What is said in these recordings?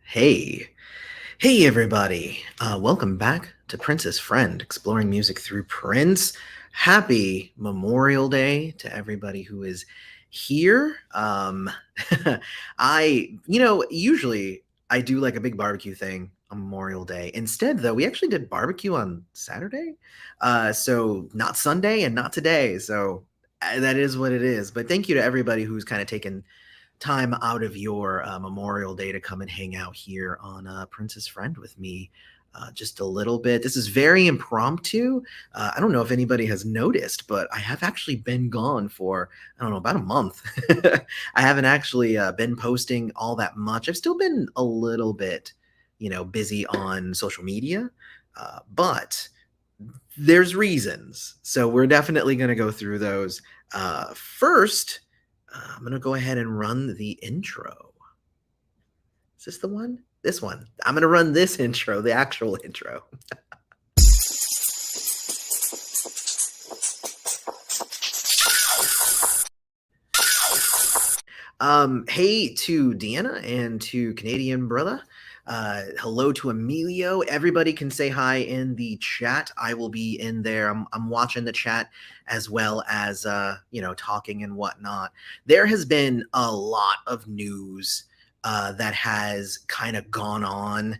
Hey, hey, everybody. Welcome back to Prince's Friend, exploring music through Prince. Happy Memorial Day to everybody who is here. Usually I do like a big barbecue thing on Memorial Day. Instead, though, we actually did barbecue on Saturday. So not Sunday and not today. So that is what it is. But thank you to everybody who's kind of taken time out of your Memorial Day to come and hang out here on Prince's Friend with me just a little bit. This is very impromptu. I don't know if anybody has noticed, but I have actually been gone for, I don't know, about a month. I haven't actually been posting all that much. I've still been a little bit, busy on social media, but there's reasons. So we're definitely going to go through those. First, I'm going to go ahead and run the intro. Is this the one? This one. I'm going to run this intro, the actual intro. Hey to Deanna and to Canadian Brother. Hello to Emilio. Everybody can say hi in the chat. I will be in there. I'm watching the chat as well as talking and whatnot. There has been a lot of news that has kind of gone on,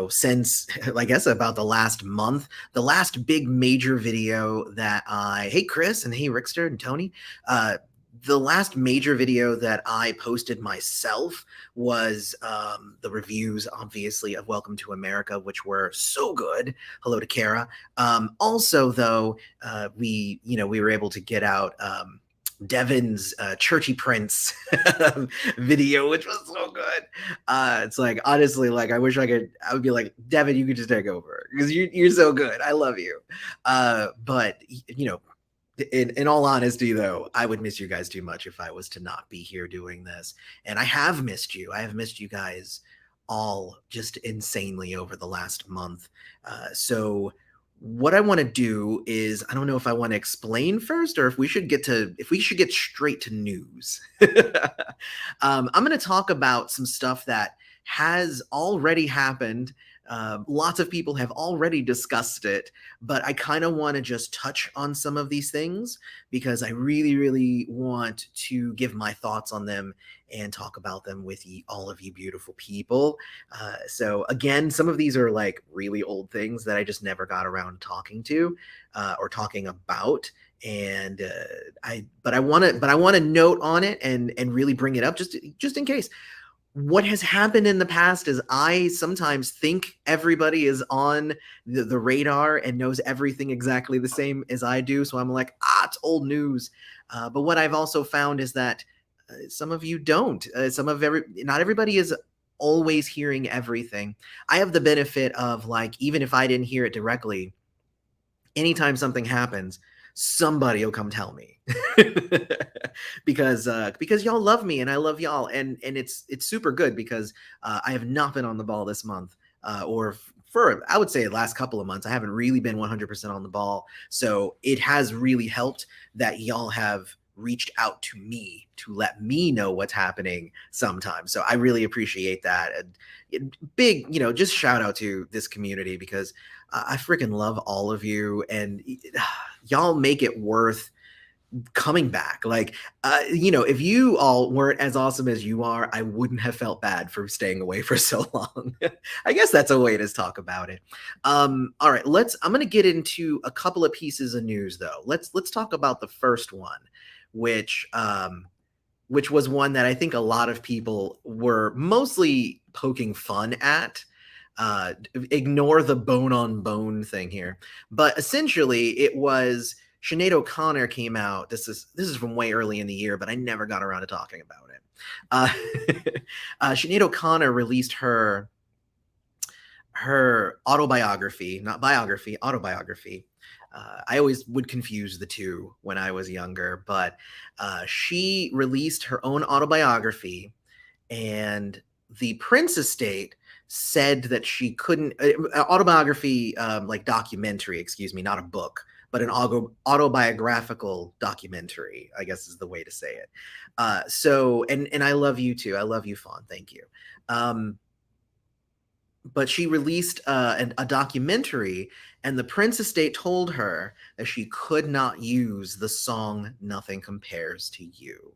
since I guess about the last month. The last big major video that hey Chris and hey Rickster and Tony, the last major video that I posted myself was the reviews, obviously, of Welcome to America, which were so good. Hello to Kara. Also, though, we were able to get out Devin's Churchy Prince video, which was so good. It's like, honestly, like I wish I would be like, Devin, you could just take over because you're so good. I love you. But in all honesty, though, I would miss you guys too much if I was to not be here doing this. And I have missed you. I have missed you guys all just insanely over the last month. So what I want to do is, I don't know if I want to explain first or if we should get straight to news. I'm going to talk about some stuff that has already happened. Lots of people have already discussed it, but I kind of want to just touch on some of these things because I really, really want to give my thoughts on them and talk about them with all of you beautiful people. So again, some of these are like really old things that I just never got around talking to or talking about. And I want to note on it and really bring it up just in case. What has happened in the past is I sometimes think everybody is on the radar and knows everything exactly the same as I do. So I'm like, it's old news. But what I've also found is that some of you don't. Not everybody is always hearing everything. I have the benefit of, like, even if I didn't hear it directly, anytime something happens, somebody will come tell me because y'all love me and I love y'all, and it's super good because I have not been on the ball this month, or for I would say the last couple of months I haven't really been 100% on the ball. So it has really helped that y'all have reached out to me to let me know what's happening sometimes. So I really appreciate that. And big, just shout out to this community because I freaking love all of you, and y'all make it worth coming back. Like, if you all weren't as awesome as you are, I wouldn't have felt bad for staying away for so long. I guess that's a way to talk about it. All right, I'm going to get into a couple of pieces of news though. Let's talk about the first one, which was one that I think a lot of people were mostly poking fun at. Ignore the bone on bone thing here, but essentially it was Sinead O'Connor came out. This is from way early in the year, but I never got around to talking about it. Sinead O'Connor released her autobiography, not biography, autobiography. I always would confuse the two when I was younger, but she released her own autobiography, and the Prince estate said that she couldn't autobiography, like documentary, excuse me, not a book, but an autobiographical documentary, I guess is the way to say it. And I love you too. I love you, Fawn. Thank you. But she released a documentary, and the Prince estate told her that she could not use the song "Nothing Compares to You."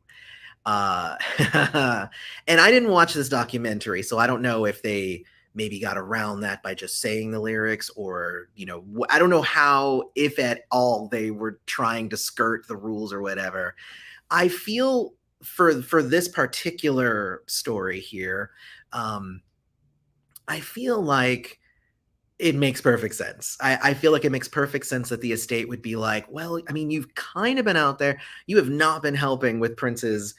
Uh, and I didn't watch this documentary, so I don't know if they maybe got around that by just saying the lyrics, or I don't know how, if at all, they were trying to skirt the rules or whatever. I feel for this particular story here, I feel like it makes perfect sense. I feel like it makes perfect sense that the estate would be like, well, I mean, you've kind of been out there. You have not been helping with Prince's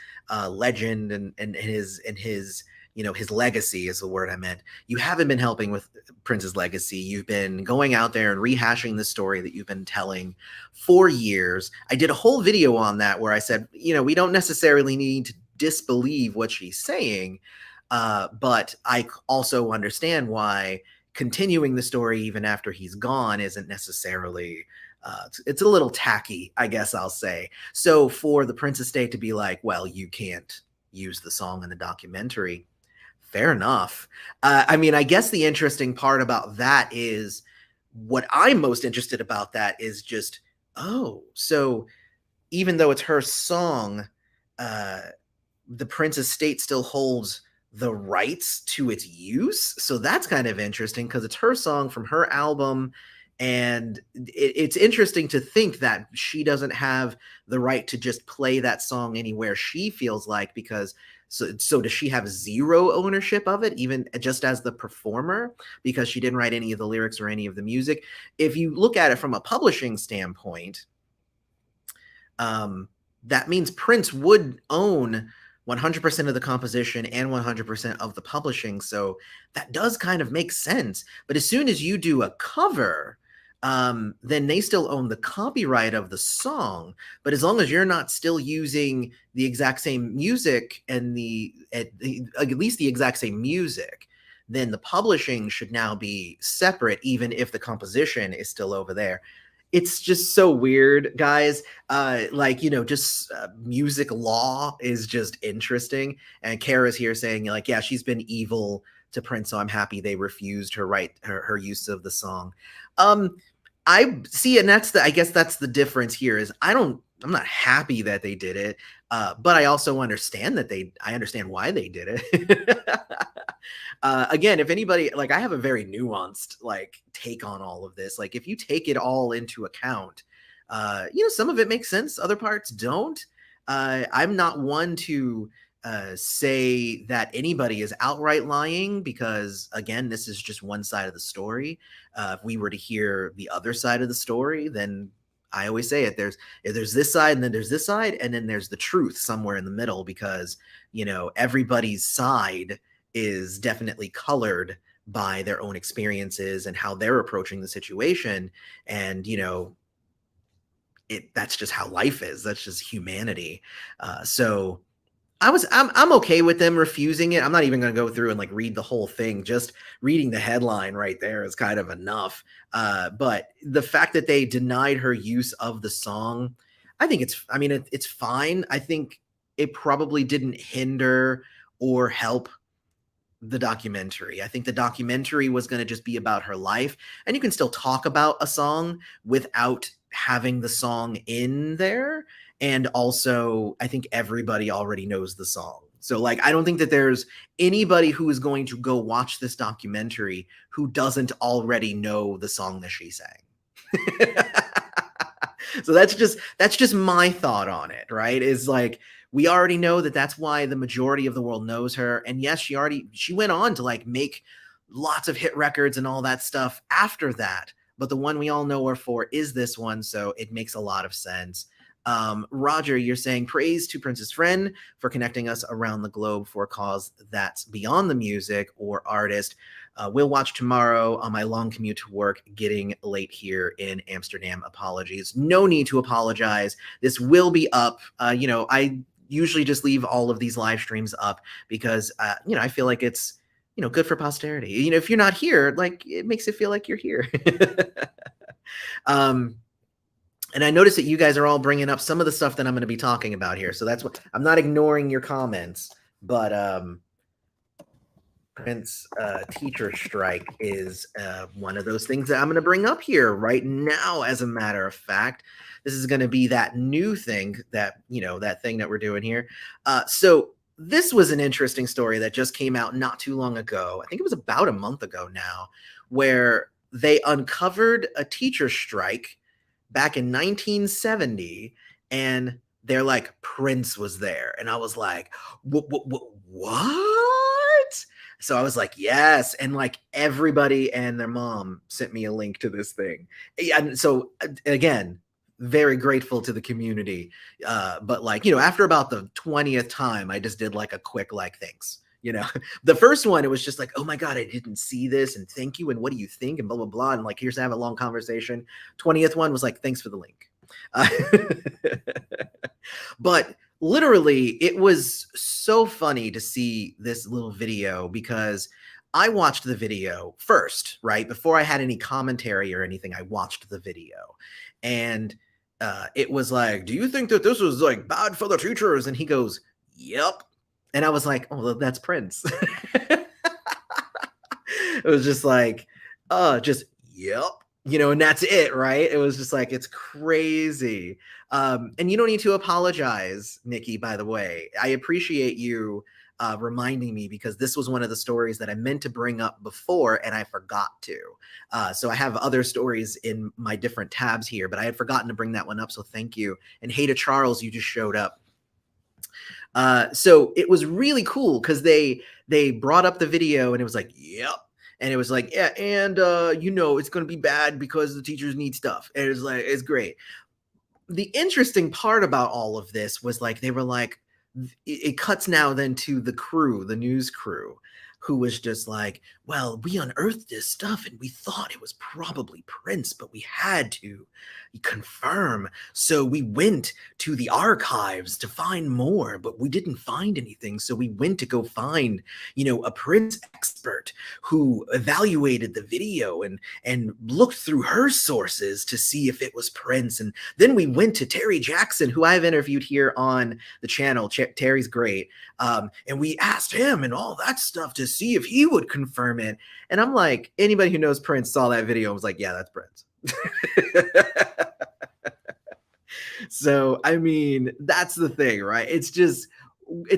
legend and his his legacy is the word I meant. You haven't been helping with Prince's legacy. You've been going out there and rehashing the story that you've been telling for years. I did a whole video on that where I said, we don't necessarily need to disbelieve what she's saying, but I also understand why continuing the story even after he's gone isn't necessarily it's a little tacky, I guess I'll say. So for the Prince estate to be like, well, you can't use the song in the documentary, fair enough. I mean, I guess the interesting part about that is, what I'm most interested about that is just, oh, so even though it's her song, the Prince estate still holds the rights to its use. So that's kind of interesting because it's her song from her album. And it's interesting to think that she doesn't have the right to just play that song anywhere she feels like, because so does she have zero ownership of it, even just as the performer, because she didn't write any of the lyrics or any of the music? If you look at it from a publishing standpoint, that means Prince would own 100% of the composition and 100% of the publishing. So that does kind of make sense. But as soon as you do a cover, then they still own the copyright of the song. But as long as you're not still using the exact same music and at least the exact same music, then the publishing should now be separate, even if the composition is still over there. It's just so weird, guys. Just music law is just interesting. And Kara's here saying, like, yeah, she's been evil to Prince, so I'm happy they refused her use of the song. I see, and I guess that's the difference here, is I'm not happy that they did it, but I also understand I understand why they did it. Again, if anybody, like, I have a very nuanced take on all of this. Like, if you take it all into account, some of it makes sense, other parts don't. I'm not one to say that anybody is outright lying, because again, this is just one side of the story. If we were to hear the other side of the story, then I always say it, there's this side, and then there's this side, and then there's the truth somewhere in the middle, because everybody's side is definitely colored by their own experiences and how they're approaching the situation. And that's just how life is. That's just humanity. So I'm okay with them refusing it. I'm not even going to go through and read the whole thing. Just reading the headline right there is kind of enough. But the fact that they denied her use of the song, I think it's fine. I think it probably didn't hinder or help the documentary. I think the documentary was going to just be about her life, and you can still talk about a song without having the song in there. And also, I think everybody already knows the song. So I don't think that there's anybody who is going to go watch this documentary who doesn't already know the song that she sang. So that's just my thought on it, right? Is we already know that that's why the majority of the world knows her. And yes, she went on to make lots of hit records and all that stuff after that. But the one we all know her for is this one. So it makes a lot of sense. Roger, you're saying praise to Prince's friend for connecting us around the globe for a cause that's beyond the music or artist. We'll watch tomorrow on my long commute to work, getting late here in Amsterdam. Apologies. No need to apologize. This will be up. I usually just leave all of these live streams up because, I feel like it's, good for posterity. If you're not here, it makes it feel like you're here. And I noticed that you guys are all bringing up some of the stuff that I'm going to be talking about here. So that's what I'm not ignoring your comments, but Prince teacher strike is one of those things that I'm going to bring up here right now. As a matter of fact, this is going to be that new thing that, that thing that we're doing here. So this was an interesting story that just came out not too long ago. I think it was about a month ago now, where they uncovered a teacher strike back in 1970, and they're like, Prince was there. And I was like, what? So I was like, yes. And like everybody and their mom sent me a link to this thing. And so again, very grateful to the community. But like, after about the 20th time, I just did like a quick, like, thanks. The first one, it was just like, oh my God, I didn't see this. And thank you. And what do you think? And blah, blah, blah. And like, here's to have a long conversation. 20th one was like, thanks for the link. But literally, it was so funny to see this little video because I watched the video first, right? Before I had any commentary or anything, I watched the video. And it was like, do you think that this was like bad for the teachers? And he goes, yep. And I was like, oh, that's Prince. It was just like, just, yep. And that's it, right? It was just like, it's crazy. And you don't need to apologize, Nikki, by the way. I appreciate you reminding me, because this was one of the stories that I meant to bring up before and I forgot to. So I have other stories in my different tabs here, but I had forgotten to bring that one up. So thank you. And hey to Charles, you just showed up. So it was really cool because they brought up the video and it was like, yep. And it was like, yeah, and it's going to be bad because the teachers need stuff. And it was like, it's great. The interesting part about all of this was like, they were like, it cuts now then to the crew, the news crew, who was just like, well, we unearthed this stuff and we thought it was probably Prince, but we had to confirm. So we went to the archives to find more, but we didn't find anything. So we went to go find, a Prince expert who evaluated the video and looked through her sources to see if it was Prince. And then we went to Terry Jackson, who I've interviewed here on the channel. Terry's great. And we asked him and all that stuff to see if he would confirm it. And I'm like, anybody who knows Prince saw that video and was like, yeah, that's Prince. So, I mean, that's the thing, right? It's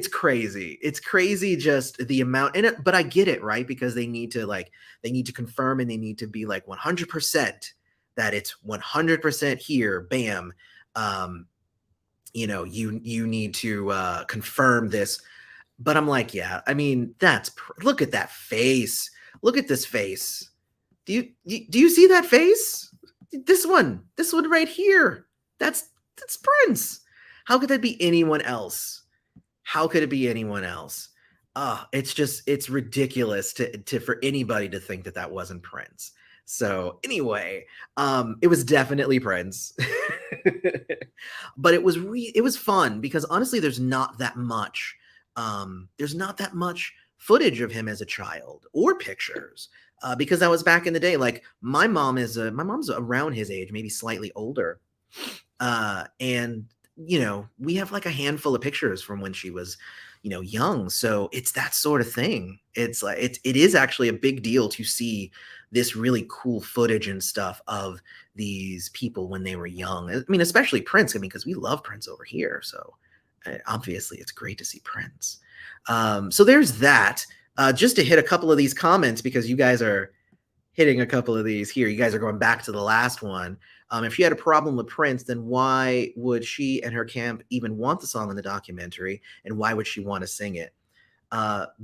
crazy. It's crazy just the amount in it, but I get it, right? Because they need to confirm and they need to be like 100% that it's 100% here. Bam. You need to confirm this. But I'm like, yeah, I mean, look at that face. Look at this face. Do you see that face? This one right here. That's Prince. How could that be anyone else? How could it be anyone else? It's ridiculous to for anybody to think that wasn't Prince. So anyway, it was definitely Prince. But it was fun because honestly, there's not that much footage of him as a child or pictures. Because that was back in the day. Like my mom's around his age, maybe slightly older. And we have like a handful of pictures from when she was, young. So it's that sort of thing. It's like, it is actually a big deal to see this really cool footage and stuff of these people when they were young. I mean, especially Prince. I mean, because we love Prince over here. So obviously it's great to see Prince. So there's that. Just to hit a couple of these comments, because you guys are hitting a couple of these here. You guys are going back to the last one. If she had a problem with Prince, then why would she and her camp even want the song in the documentary? And why would she want to sing it?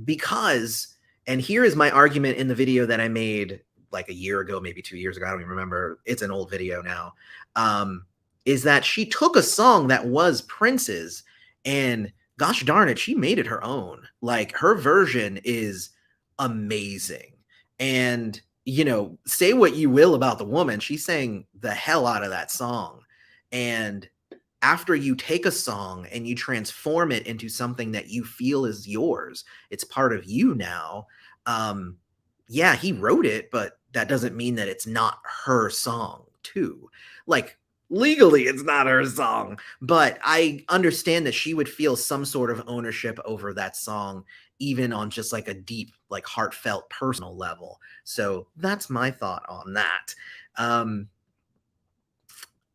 Because, and here is my argument in the video that I made like a year ago, maybe 2 years ago. I don't even remember. It's an old video now. Is that she took a song that was Prince's and gosh darn it, she made it her own. Like her version is amazing. And say what you will about the woman, she sang the hell out of that song. And after you take a song and you transform it into something that you feel is yours, it's part of you now. Yeah, he wrote it, but that doesn't mean that it's not her song too. Like Legally, it's not her song, but I understand that she would feel some sort of ownership over that song, even on just like a deep, like heartfelt, personal level. So that's my thought on that. Um,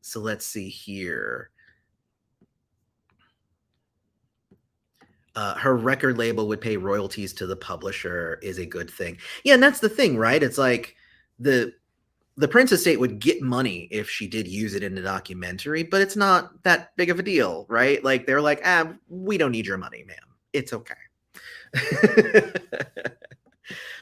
so let's see here. Her record label would pay royalties to the publisher is a good thing. Yeah, and that's the thing, right? It's like the the Prince estate would get money if she did use it in the documentary, but it's not that big of a deal, right? Like they're like, we don't need your money, ma'am. It's okay.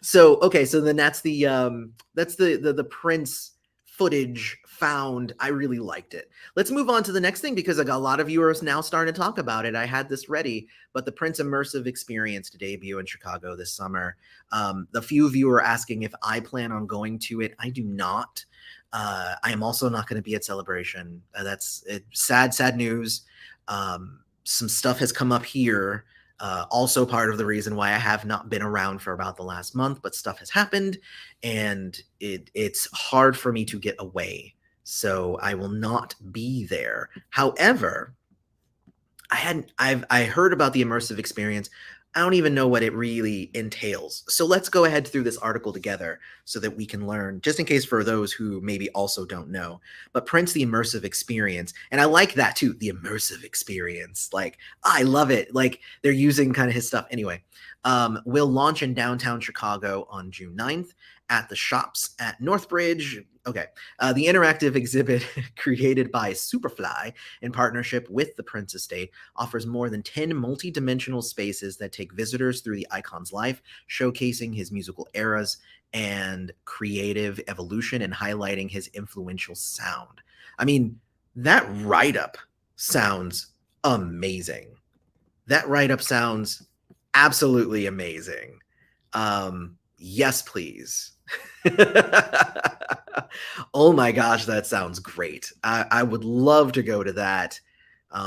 So okay, so then that's the Prince footage found. I really liked it. Let's move on to the next thing because I got a lot of viewers now starting to talk about it. I had this ready, but the Prince Immersive experience to debut in Chicago this summer. The few of you are asking if I plan on going to it. I do not. I am also not going to be at Celebration. That's sad news. Some stuff has come up here, also part of the reason why I have not been around for about the last month, but stuff has happened and it's hard for me to get away. So I will not be there. However, I heard about the immersive experience. I don't even know what it really entails. So let's go ahead through this article together so that we can learn, just in case for those who maybe also don't know. But Prince, the immersive experience, and I like that too, the immersive experience. Like, I love it. Like, they're using kind of his stuff. Anyway, will launch in downtown Chicago on June 9th at the shops at Northbridge. Okay. The interactive exhibit created by Superfly in partnership with the Prince Estate offers more than 10 multi-dimensional spaces that take visitors through the icon's life, showcasing his musical eras and creative evolution and highlighting his influential sound. I mean, that write-up sounds amazing. That write-up sounds absolutely amazing. Yes, please. Oh my gosh, that sounds great. I would love to go to that.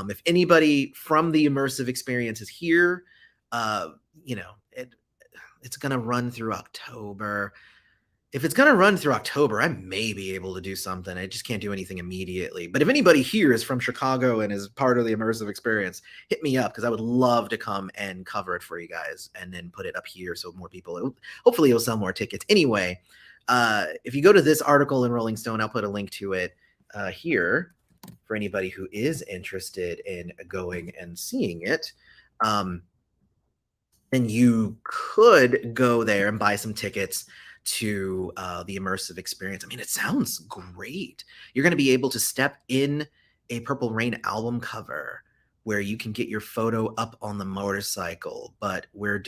If anybody from the immersive experience is here, uh, you know, it's going to run through October. If it's going to run through October, I may be able to do something. I just can't do anything immediately. But if anybody here is from Chicago and is part of the immersive experience, hit me up because I would love to come and cover it for you guys and then put it up here so more people, hopefully it'll sell more tickets. Anyway, if you go to this article in Rolling Stone, I'll put a link to it here for anybody who is interested in going and seeing it. And you could go there and buy some tickets to the immersive experience. I mean, it sounds great. You're going to be able to step in a Purple Rain album cover where you can get your photo up on the motorcycle, but we're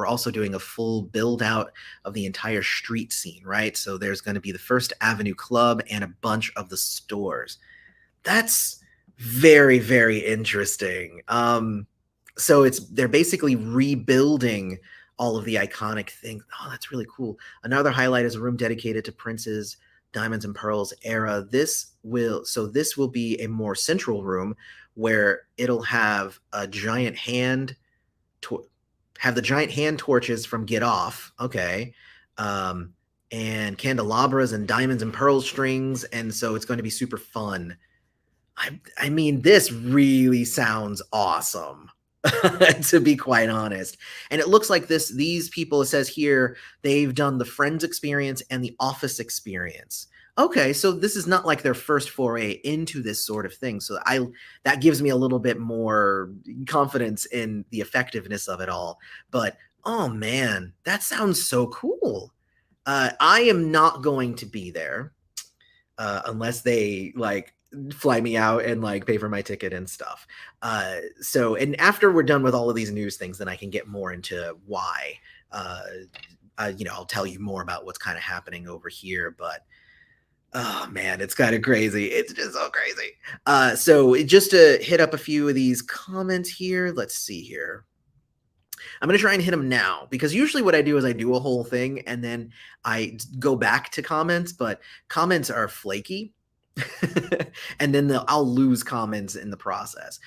also doing a full build out of the entire street scene, right? So there's going to be the First Avenue Club and a bunch of the stores. That's very, very interesting. So they're basically rebuilding all of the iconic things. Oh, that's really cool. Another highlight is a room dedicated to Prince's Diamonds and Pearls era. This will be a more central room where it'll have a giant have the giant hand torches from Get Off. Okay. And candelabras and diamonds and pearl strings. And so it's going to be super fun. I mean, this really sounds awesome. To be quite honest. And it looks like these people, it says here, they've done the Friends experience and the Office experience. Okay, so this is not like their first foray into this sort of thing. So that gives me a little bit more confidence in the effectiveness of it all. But oh man, that sounds so cool. I am not going to be there unless they like fly me out and like pay for my ticket and stuff. And after we're done with all of these news things, then I can get more into why. I'll tell you more about what's kind of happening over here, but oh man, it's kind of crazy. It's just so crazy. So just to hit up a few of these comments here, let's see here. I'm going to try and hit them now because usually what I do is I do a whole thing and then I go back to comments, but comments are flaky. And then I'll lose comments in the process.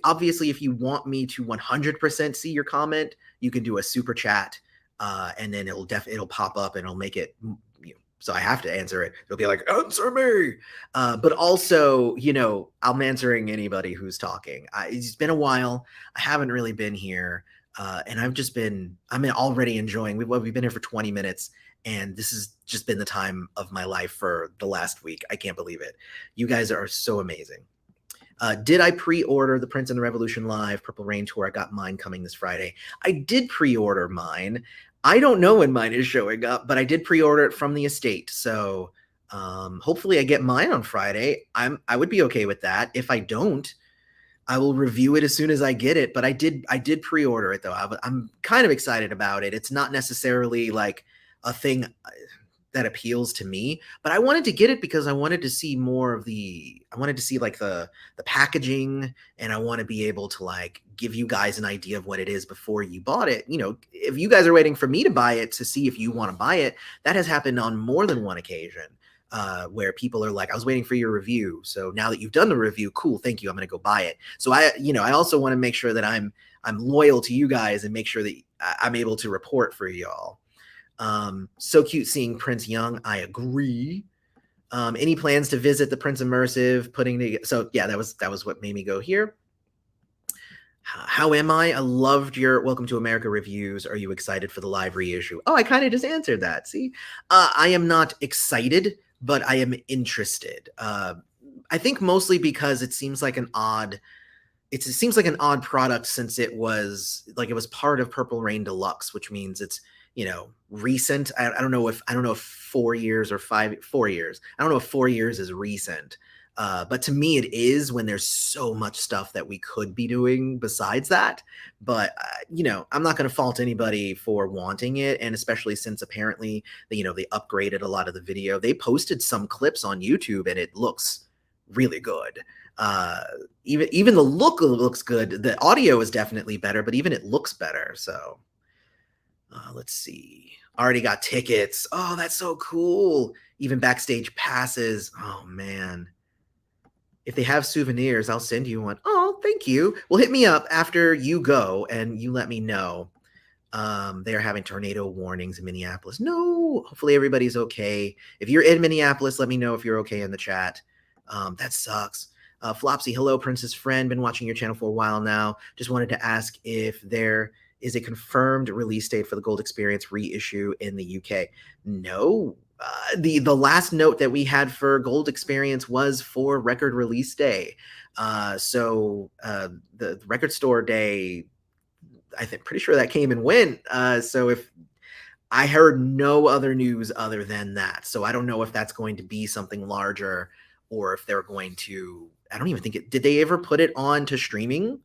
Obviously, if you want me to 100% see your comment, you can do a super chat, and then it'll pop up and it'll make it so I have to answer it. It'll be like, answer me. But also, I'm answering anybody who's talking. It's been a while. I haven't really been here. And I'm already enjoying, we've been here for 20 minutes, and this has just been the time of my life for the last week. I can't believe it. You guys are so amazing. Did I pre-order the Prince and the Revolution Live Purple Rain Tour? I got mine coming this Friday. I did pre-order mine. I don't know when mine is showing up, but I did pre-order it from the estate. So hopefully I get mine on Friday. I would be okay with that. If I don't, I will review it as soon as I get it. But I did pre-order it though. I'm kind of excited about it. It's not necessarily like a thing that appeals to me, but I wanted to get it because I wanted to see like the packaging, and I want to be able to like give you guys an idea of what it is before you bought it. If you guys are waiting for me to buy it to see if you want to buy it, that has happened on more than one occasion. Where people are like, I was waiting for your review. So now that you've done the review, cool, thank you. I'm going to go buy it. So I also want to make sure that I'm loyal to you guys and make sure that I'm able to report for y'all. So cute seeing Prince young. I agree. Any plans to visit the Prince Immersive so yeah, that was what made me go here. How am I? I loved your Welcome to America reviews. Are you excited for the live reissue? Oh, I kind of just answered that. See, I am not excited, but I am interested. I think mostly because it seems like an odd product, since it was part of Purple Rain Deluxe, which means it's recent. I don't know if 4 years or 4 years. I don't know if 4 years is recent. But to me, it is, when there's so much stuff that we could be doing besides that. But, I'm not going to fault anybody for wanting it. And especially since apparently, they upgraded a lot of the video. They posted some clips on YouTube and it looks really good. Even the look looks good. The audio is definitely better, but even it looks better. So let's see. Already got tickets. Oh, that's so cool. Even backstage passes. Oh, man. If they have souvenirs, I'll send you one. Oh, thank you. Well, hit me up after you go and you let me know. They are having tornado warnings in Minneapolis. No, hopefully everybody's okay. If you're in Minneapolis, let me know if you're okay in the chat. That sucks. Flopsy, hello, Princess Friend. Been watching your channel for a while now. Just wanted to ask if there is a confirmed release date for the Gold Experience reissue in the UK. No. The last note that we had for Gold Experience was for record release day. So the record store day, pretty sure that came and went. So if I heard no other news other than that, so I don't know if that's going to be something larger or if they're going to. I don't even think did they ever put it on to streaming?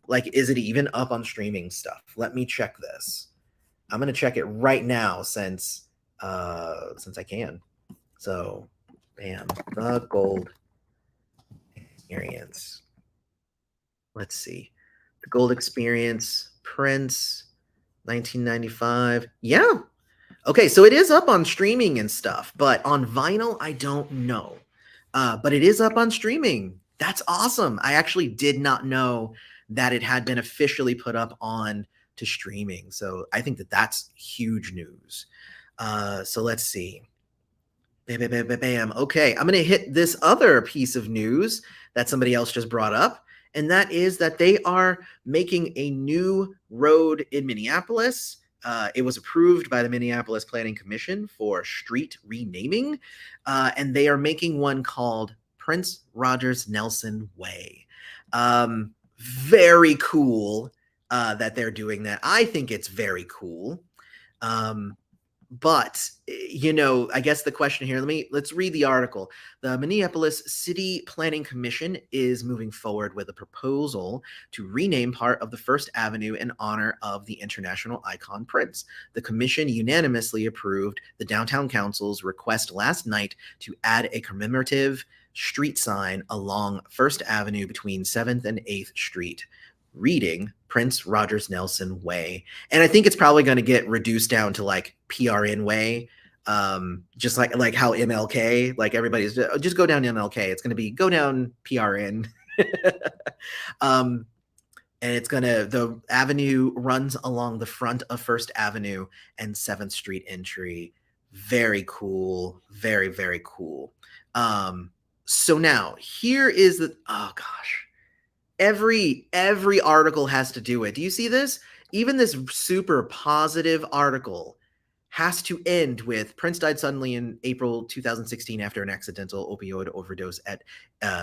Like, is it even up on streaming stuff? Let me check this. I'm gonna check it right now since I can. So, bam, the Gold Experience. Let's see. The Gold Experience, Prince, 1995. Yeah. Okay, so it is up on streaming and stuff, but on vinyl, I don't know. But it is up on streaming. That's awesome. I actually did not know that it had been officially put up on to streaming. So I think that's huge news. So let's see. Bam, bam, bam, bam, bam. Okay, I'm going to hit this other piece of news that somebody else just brought up, and that is that they are making a new road in Minneapolis. It was approved by the Minneapolis Planning Commission for street renaming, and they are making one called Prince Rogers Nelson Way. Very cool that they're doing that. I think it's very cool. But, I guess the question here, let's read the article. The Minneapolis City Planning Commission is moving forward with a proposal to rename part of the First Avenue in honor of the international icon Prince. The commission unanimously approved the Downtown Council's request last night to add a commemorative street sign along First Avenue between 7th and 8th Street, reading Prince Rogers Nelson Way. And I think it's probably going to get reduced down to like PRN Way, just like how MLK, like everybody's just go down MLK. It's going to be go down PRN. And the avenue runs along the front of First Avenue and 7th Street entry. Very cool. Very, very cool. So now here is the, oh gosh, every article has to do it. Do you see this? Even this super positive article has to end with Prince died suddenly in April 2016 after an accidental opioid overdose at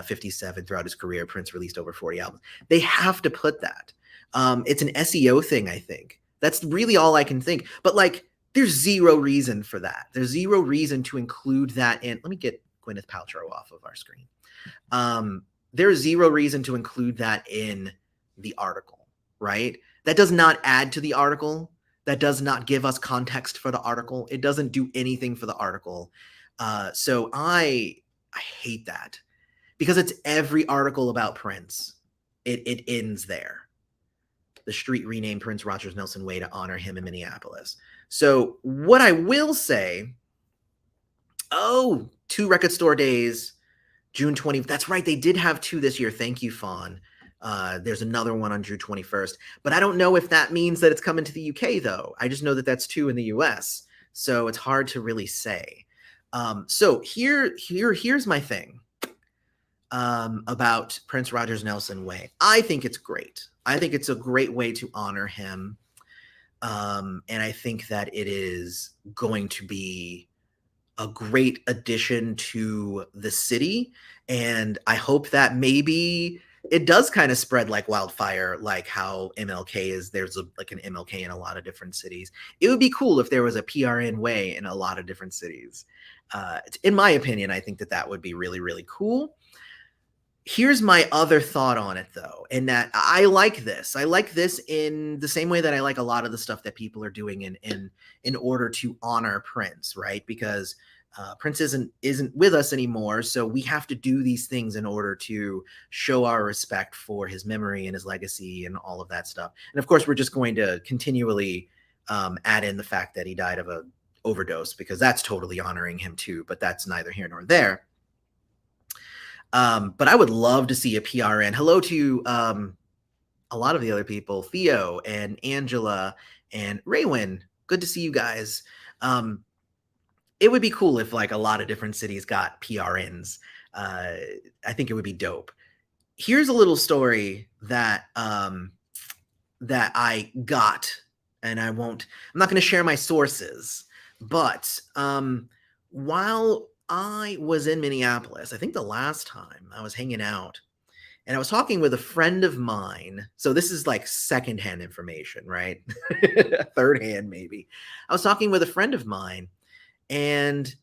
57. Throughout his career, Prince released over 40 albums. They have to put that. It's an SEO thing, I think. That's really all I can think. But like, there's zero reason for that. There's zero reason to include that in. Let me get Gwyneth Paltrow off of our screen. There's zero reason to include that in the article, right? That does not add to the article. That does not give us context for the article. It doesn't do anything for the article. So I hate that because it's every article about Prince. It ends there. The street renamed Prince Rogers Nelson Way to honor him in Minneapolis. So what I will say, 2 record store days, June 20th. That's right. They did have 2 this year. Thank you, Fawn. There's another one on June 21st, but I don't know if that means that it's coming to the UK though. I just know that that's 2 in the US. So it's hard to really say. So here's my thing about Prince Rogers Nelson Way. I think it's great. I think it's a great way to honor him. And I think that it is going to be a great addition to the city. And I hope that maybe it does kind of spread like wildfire, like how MLK is. There's like an MLK in a lot of different cities. It would be cool if there was a PRN way in a lot of different cities. In my opinion, I think that that would be really, really cool. Here's my other thought on it, though, and that I like this. I like this in the same way that I like a lot of the stuff that people are doing in order to honor Prince, right? Because Prince isn't with us anymore, so we have to do these things in order to show our respect for his memory and his legacy and all of that stuff. And of course, we're just going to continually add in the fact that he died of a overdose because that's totally honoring him too. But that's neither here nor there. But I would love to see a PRN. Hello to a lot of the other people, Theo and Angela and Raywin. Good to see you guys. It would be cool if like a lot of different cities got PRNs. I think it would be dope. Here's a little story that that I got, and I'm not going to share my sources, but while I was in Minneapolis, I think the last time I was hanging out, and I was talking with a friend of mine. So this is like secondhand information, right? Third hand, maybe. I was talking with a friend of mine, and,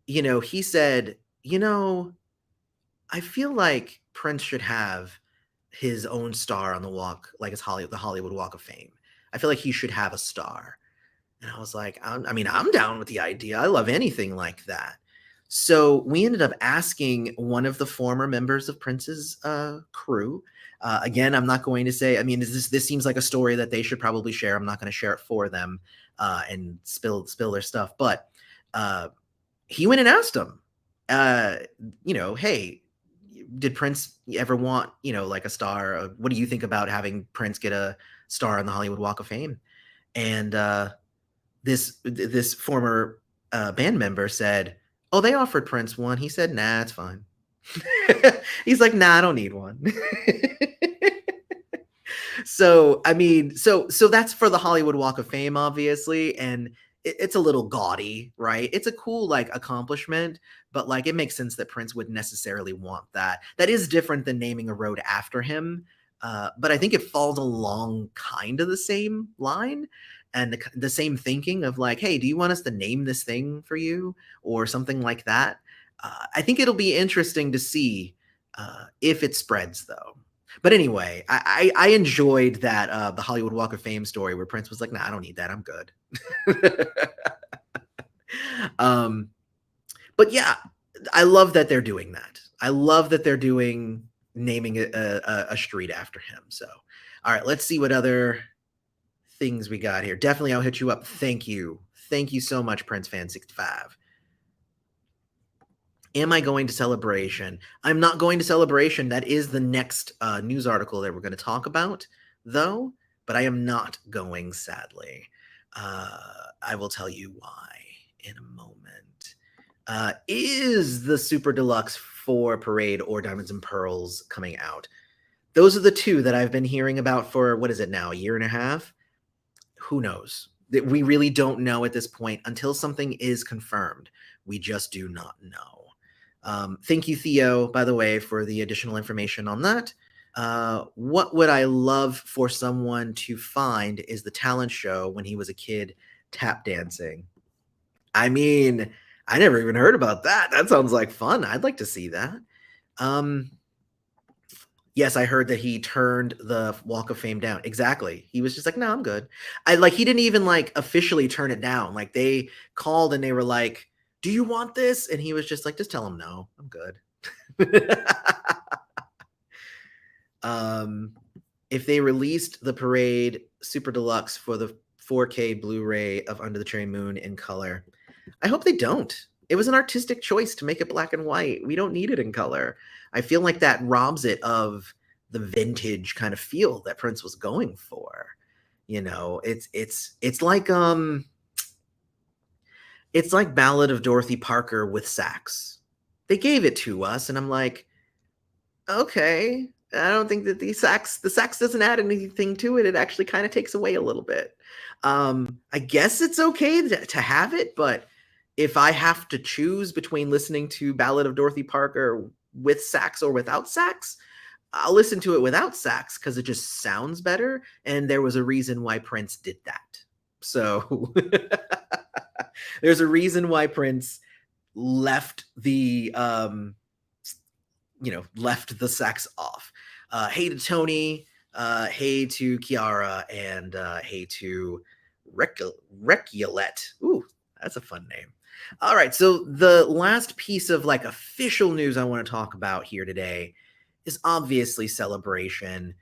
you know, he said, you know, I feel like Prince should have his own star on the walk, like the Hollywood Walk of Fame. I feel like he should have a star. And I was like, I mean, I'm down with the idea. I love anything like that. So we ended up asking one of the former members of Prince's crew. Again, I'm not going to say, I mean, this seems like a story that they should probably share. I'm not going to share it for them and spill their stuff. But he went and asked him, you know, hey, did Prince ever want, you know, like a star? What do you think about having Prince get a star on the Hollywood Walk of Fame? And this former band member said, oh, they offered Prince one. He said, nah, it's fine. He's like, nah, I don't need one. So, I mean, so that's for the Hollywood Walk of Fame, obviously. And it's a little gaudy, right? It's a cool, like, accomplishment, but like, it makes sense that Prince wouldn't necessarily want that. That is different than naming a road after him. But I think it falls along kind of the same line. And the same thinking of like, hey, do you want us to name this thing for you or something like that? I think it'll be interesting to see if it spreads, though. But anyway, I enjoyed that the Hollywood Walk of Fame story where Prince was like, nah, I don't need that. I'm good. But yeah, I love that they're doing that. I love that they're naming a street after him. So, all right, let's see what other things we got here. Definitely, I'll hit you up. Thank you so much, Prince Fan 65. Am I going to Celebration? I'm not going to Celebration. That is the next news article that we're going to talk about, though. But I am not going, sadly. I will tell you why in a Is the Super Deluxe for Parade or Diamonds and Pearls coming out? Those are the two that I've been hearing about for, what is it now, a year and a half? Who knows? That we really don't know at this point until something is confirmed. We just do not know. Thank you, Theo, by the way, for the additional information on that. What would I love for someone to find is the talent show when he was a kid tap dancing. I mean, I never even heard about that. That sounds like fun. I'd like to see that. Um, yes, I heard that he turned the Walk of Fame down. Exactly. He was just like, "No, I'm good." I like he didn't even like officially turn it down. Like they called and they were like, "Do you want this?" And he was just like, "Just tell him no. I'm good." um if they released the Parade Super Deluxe for the 4K Blu-ray of Under the Cherry Moon in color, I hope they don't. It was an artistic choice to make it black and white. We don't need it in color. I feel like that robs it of the vintage kind of feel that Prince was going for. You know, it's like Ballad of Dorothy Parker with sax. They gave it to us and I'm like, okay, I don't think that the sax doesn't add anything to it. It actually kind of takes away a little bit. I guess it's okay to have it, but if I have to choose between listening to Ballad of Dorothy Parker with sax or without sax, I'll listen to it without sax because it just sounds better. And there was a reason why Prince did that. So there's a reason why Prince left the left the sax off. Hey to Tony, hey to Kiara, and hey to Reculette. Ooh, that's a fun name. All right, so the last piece of like official news I want to talk about here today is obviously Celebration.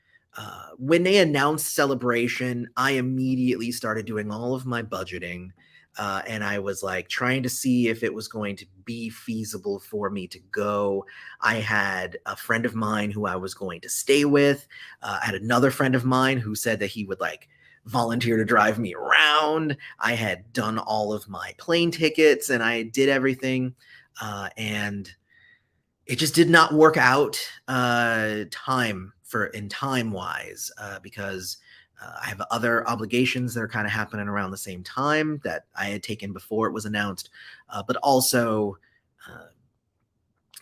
When they announced Celebration, I immediately started doing all of my budgeting. And I was like trying to see if it was going to be feasible for me to go. I had a friend of mine who I was going to stay with. I had another friend of mine who said that he would like volunteer to drive me around. I had done all of my plane tickets and I did everything. And it just did not work out time wise because I have other obligations that are kind of happening around the same time that I had taken before it was announced, but also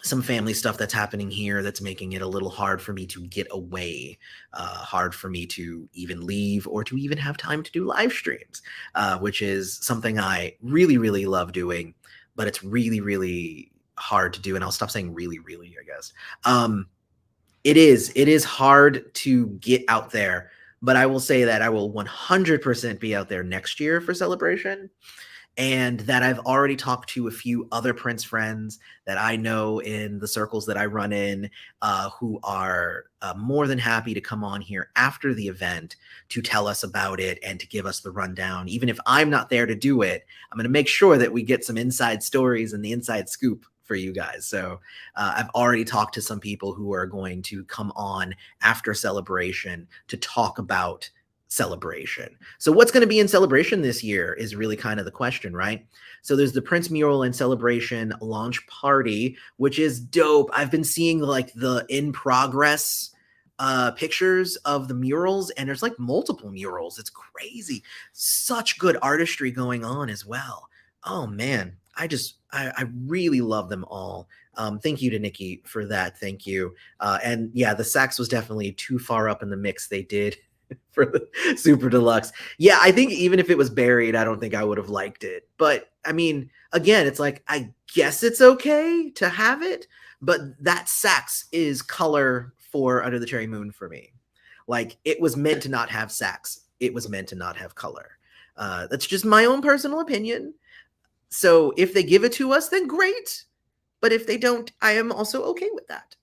some family stuff that's happening here that's making it a little hard for me to get away, hard for me to even leave or to even have time to do live streams, which is something I really, really love doing, but it's really, really hard to do. And I'll stop saying really, really, I guess. It is hard to get out there, but I will say that I will 100% be out there next year for Celebration, and that I've already talked to a few other Prince friends that I know in the circles that I run in, who are more than happy to come on here after the event to tell us about it and to give us the rundown. Even if I'm not there to do it, I'm going to make sure that we get some inside stories and the inside scoop for you guys. So I've already talked to some people who are going to come on after Celebration to talk about Celebration. So what's going to be in Celebration this year is really kind of the question, right? So there's the Prince Mural and Celebration launch party, which is dope. I've been seeing like the in progress pictures of the murals, and there's like multiple murals. It's crazy. Such good artistry going on as well. Oh man, I really love them all. Thank you to Nikki for that. Thank you. And yeah, the sax was definitely too far up in the mix they did for the Super Deluxe. Yeah, I think even if it was buried, I don't think I would have liked it. But I mean, again, it's like, I guess it's okay to have it, but that sax is color for Under the Cherry Moon for me. Like, it was meant to not have sax. It was meant to not have color. That's just my own personal opinion. So if they give it to us, then great. But if they don't, I am also okay with that.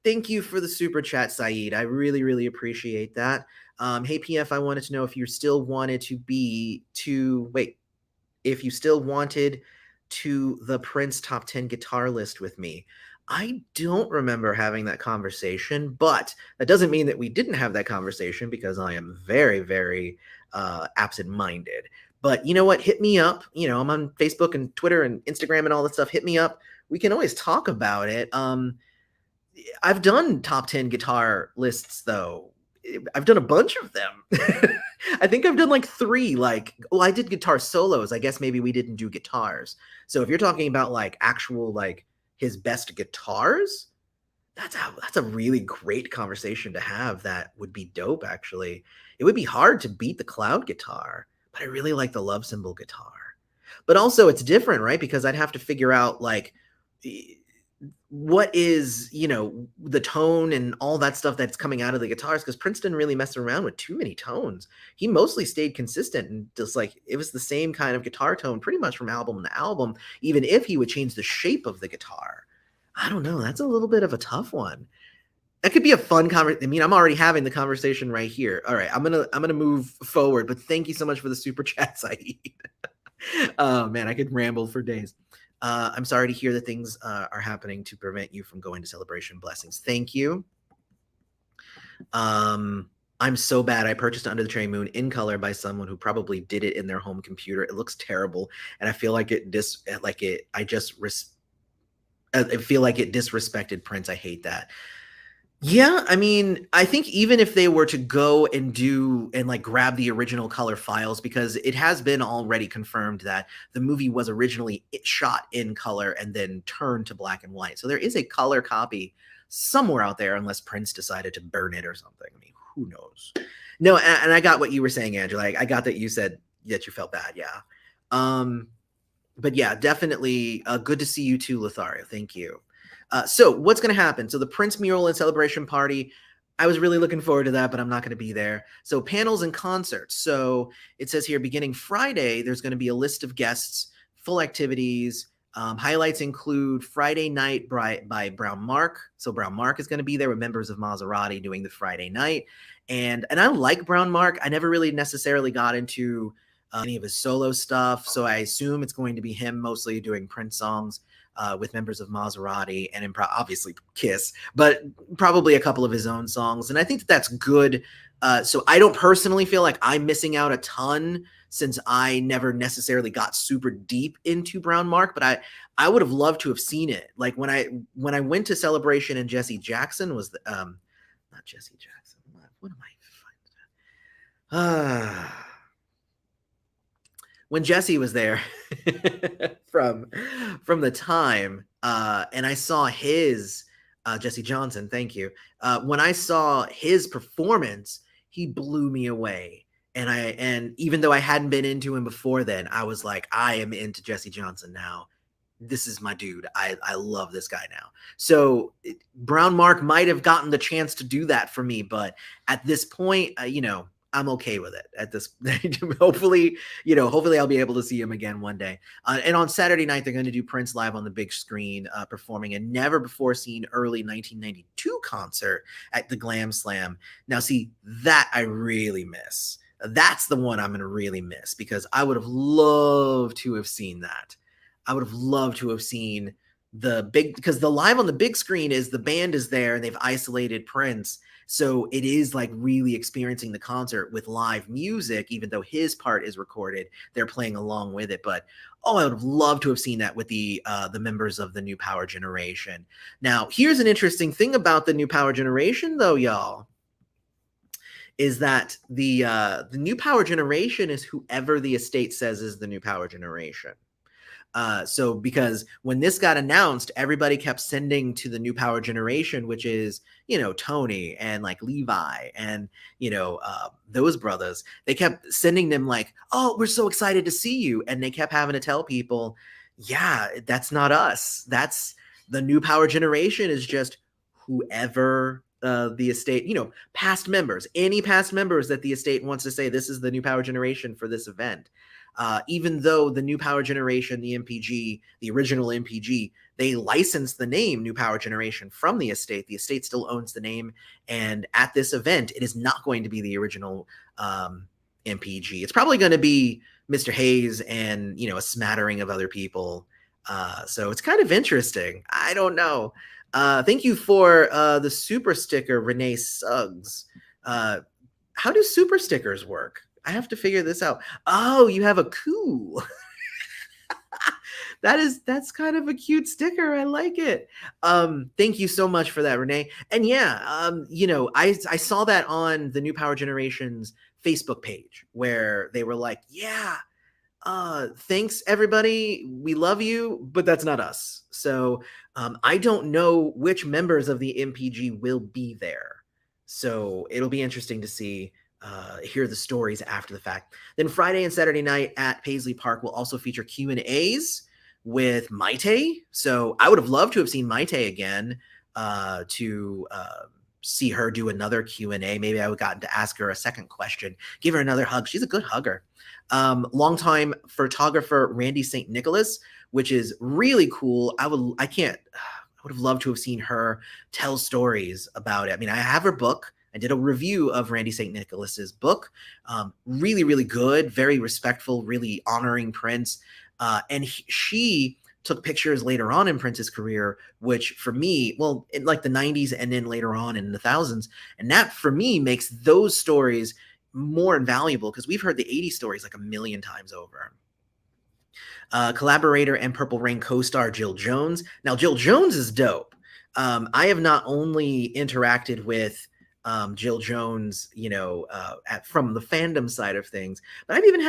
Thank you for the super chat, Saeed. I really, really appreciate that. Hey, PF, I wanted to know if you still wanted if you still wanted to the Prince top 10 guitar list with me. I don't remember having that conversation, but that doesn't mean that we didn't have that conversation because I am very, very absent-minded. But you know what? Hit me up. I'm on Facebook and Twitter and Instagram and all that stuff. Hit me up. We can always talk about it. I've done top 10 guitar lists though. I've done a bunch of them. I think I've done like three. I did guitar solos. I guess maybe we didn't do guitars. So if you're talking about like actual like his best guitars, that's a really great conversation to have. That would be dope, actually. It would be hard to beat the cloud guitar, but I really like the love symbol guitar. But also it's different, right? Because I'd have to figure out like what is, the tone and all that stuff that's coming out of the guitars, because Prince didn't really mess around with too many tones. He mostly stayed consistent and just like it was the same kind of guitar tone pretty much from album to album, even if he would change the shape of the guitar. I don't know. That's a little bit of a tough one. That could be a fun conversation. I mean, I'm already having the conversation right here. All right, I'm gonna move forward. But thank you so much for the super chat, Saeed. Oh man, I could ramble for days. I'm sorry to hear that things are happening to prevent you from going to Celebration. Blessings. Thank you. I'm so bad. I purchased Under the Cherry Moon in color by someone who probably did it in their home computer. It looks terrible, and I feel like I feel like it disrespected Prince. I hate that. Yeah, I mean, I think even if they were to go and do and like grab the original color files, because it has been already confirmed that the movie was originally shot in color and then turned to black and white. So there is a color copy somewhere out there, unless Prince decided to burn it or something. I mean, who knows? No, and I got what you were saying, Angela. I got that you said that you felt bad. Yeah. But yeah, definitely good to see you too, Lothario. Thank you. So what's going to happen? So the Prince mural and celebration party, I was really looking forward to that, but I'm not going to be there. So panels and concerts. So it says here, beginning Friday, there's going to be a list of guests, full activities. Highlights include Friday night by Brown Mark. So Brown Mark is going to be there with members of Maserati doing the Friday night. And I like Brown Mark. I never really necessarily got into any of his solo stuff. So I assume it's going to be him mostly doing Prince songs with members of Maserati and obviously Kiss, but probably a couple of his own songs. And I think that's good. So I don't personally feel like I'm missing out a ton since I never necessarily got super deep into Brown Mark, but I would have loved to have seen it. Like when I went to Celebration and Jesse Jackson was not Jesse Jackson. What am I? When Jesse was there from the time, and I saw his Jesse Johnson, thank you. When I saw his performance, he blew me away. And even though I hadn't been into him before then, I was like, I am into Jesse Johnson now. This is my dude. I love this guy now. So Brown Mark might have gotten the chance to do that for me, but at this point, I'm okay with it at this. hopefully I'll be able to see him again one day. And on Saturday night, they're going to do Prince live on the big screen, performing a never before seen early 1992 concert at the Glam Slam. Now, see, that I really miss. That's the one I'm going to really miss because I would have loved to have seen that. I would have loved to have seen because the live on the big screen is the band is there and they've isolated Prince. So it is like really experiencing the concert with live music, even though his part is recorded, they're playing along with it. But I would have loved to have seen that with the members of the New Power Generation. Now, here's an interesting thing about the New Power Generation, though, y'all, is that the New Power Generation is whoever the estate says is the New Power Generation. So because when this got announced, everybody kept sending to the New Power Generation, which is, Tony and like Levi and, those brothers, they kept sending them like, oh, we're so excited to see you. And they kept having to tell people, yeah, that's not us. That's the New Power Generation is just whoever the estate, past members, any past members that the estate wants to say, this is the New Power Generation for this event. Even though the New Power Generation, the MPG, the original MPG, they licensed the name New Power Generation from the estate still owns the name. And at this event, it is not going to be the original MPG. It's probably going to be Mr. Hayes and, a smattering of other people. So it's kind of interesting. I don't know. Thank you for the super sticker, Renee Suggs. How do super stickers work? I have to figure this out. Oh, you have a coup. That's kind of a cute sticker. I like it. Thank you so much for that, Renee. And yeah, I saw that on the New Power Generations Facebook page where they were like, yeah, thanks everybody, we love you, but that's not us. So I don't know which members of the MPG will be there, so it'll be interesting to see, hear the stories after the fact. Then Friday and Saturday night at Paisley Park will also feature Q&As with Maite. So I would have loved to have seen Maite again, to see her do another Q&A. Maybe I would have gotten to ask her a second question, give her another hug. She's a good hugger. Longtime photographer Randy St. Nicholas, which is really cool. I would have loved to have seen her tell stories about it. I mean, I have her book. I did a review of Randy St. Nicholas's book. Really, really good, very respectful, really honoring Prince. And she took pictures later on in Prince's career, which for me, well, in like the 90s and then later on in the thousands. And that for me makes those stories more invaluable because we've heard the 80s stories like a million times over. Collaborator and Purple Rain co-star Jill Jones. Now, Jill Jones is dope. I have not only interacted with Jill Jones, from the fandom side of things, but I've even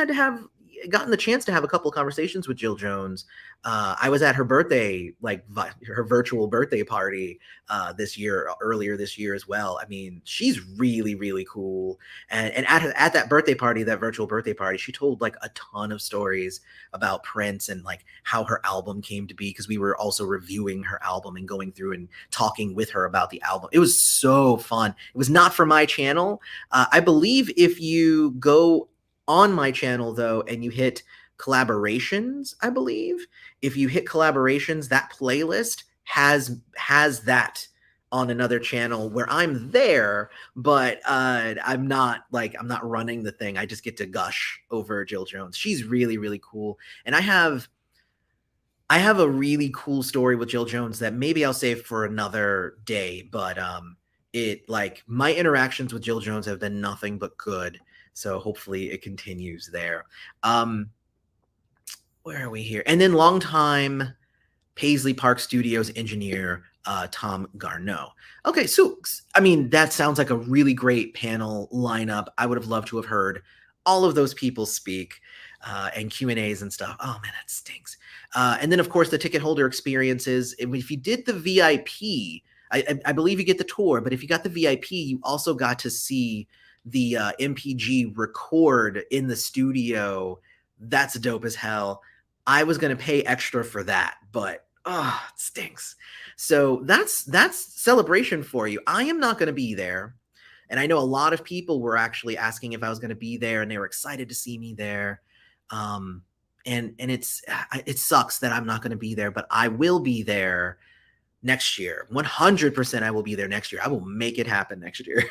gotten the chance to have a couple of conversations with Jill Jones. I was at her birthday, like her virtual birthday party earlier this year as well. I mean, she's really, really cool. And at that birthday party, that virtual birthday party, she told like a ton of stories about Prince and like how her album came to be, because we were also reviewing her album and going through and talking with her about the album. It was so fun. It was not for my channel. I believe if you go on my channel though and you hit collaborations, I believe if you hit collaborations, that playlist has that on another channel where I'm there, but I'm not running the thing. I just get to gush over Jill Jones. She's really, really cool. And I have a really cool story with Jill Jones that maybe I'll save for another day, but my interactions with Jill Jones have been nothing but good. So hopefully it continues there. Where are we here? And then longtime Paisley Park Studios engineer, Tom Garneau. Okay, so, I mean, that sounds like a really great panel lineup. I would have loved to have heard all of those people speak, and Q&As and stuff. Oh, man, that stinks. And then, of course, the ticket holder experiences. If you did the VIP, I believe you get the tour, but if you got the VIP, you also got to see the MPG record in the studio. That's dope as hell. I was going to pay extra for that, but it stinks. So that's celebration for you. I am not going to be there. And I know a lot of people were actually asking if I was going to be there, and they were excited to see me there. And it sucks that I'm not going to be there, but I will be there next year. 100% I will be there next year. I will make it happen next year.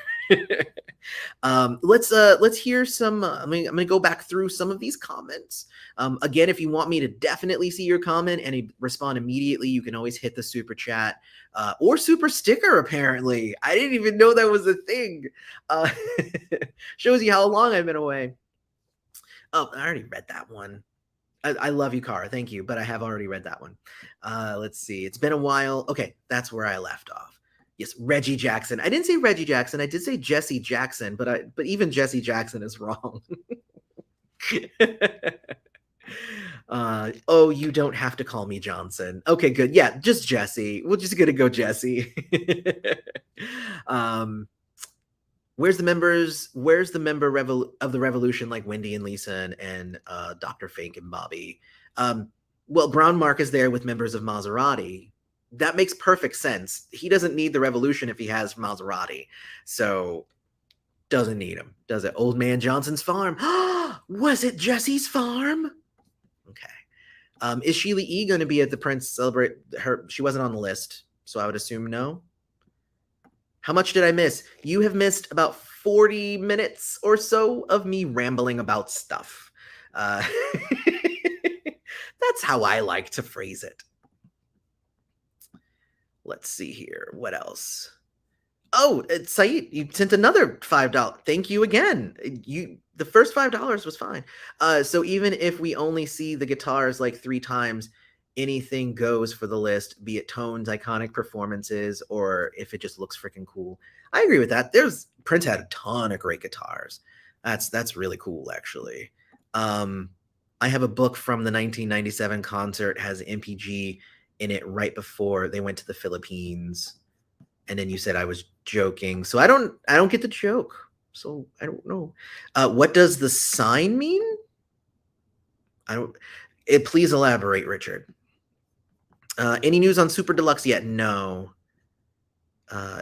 Let's hear some. I'm gonna go back through some of these comments. Again, if you want me to definitely see your comment and respond immediately, you can always hit the super chat or super sticker. Apparently, I didn't even know that was a thing. Shows you how long I've been away. Oh, I already read that one. I love you, Cara. Thank you, but I have already read that one. Let's see. It's been a while. Okay, that's where I left off. Yes, Reggie Jackson. I didn't say Reggie Jackson. I did say Jesse Jackson, but even Jesse Jackson is wrong. Oh, you don't have to call me Johnson. Okay, good. Yeah, just Jesse. We're just gonna go Jesse. Where's the member of the revolution like Wendy and Lisa and Dr. Fink and Bobby? Well, Brown Mark is there with members of Maserati. That makes perfect sense. He doesn't need the revolution if he has Maserati. So doesn't need him, does it? Old Man Johnson's farm. Was it Jesse's farm? Okay. Is Sheila E. going to be at the Prince celebrate her? She wasn't on the list, so I would assume no. How much did I miss? You have missed about 40 minutes or so of me rambling about stuff. That's how I like to phrase it. Let's see here. What else? Oh, Saeed, you sent another $5. Thank you again. The first $5 was fine. So even if we only see the guitars like 3 times, anything goes for the list, be it tones, iconic performances, or if it just looks freaking cool. I agree with that. There's Prince had a ton of great guitars. That's really cool, actually. Um, I have a book from the 1997 concert, has MPG in it right before they went to the Philippines, and then you said I was joking. So I don't get the joke. So I don't know. What does the sign mean? I don't. Please elaborate, Richard. Any news on Super Deluxe yet? No.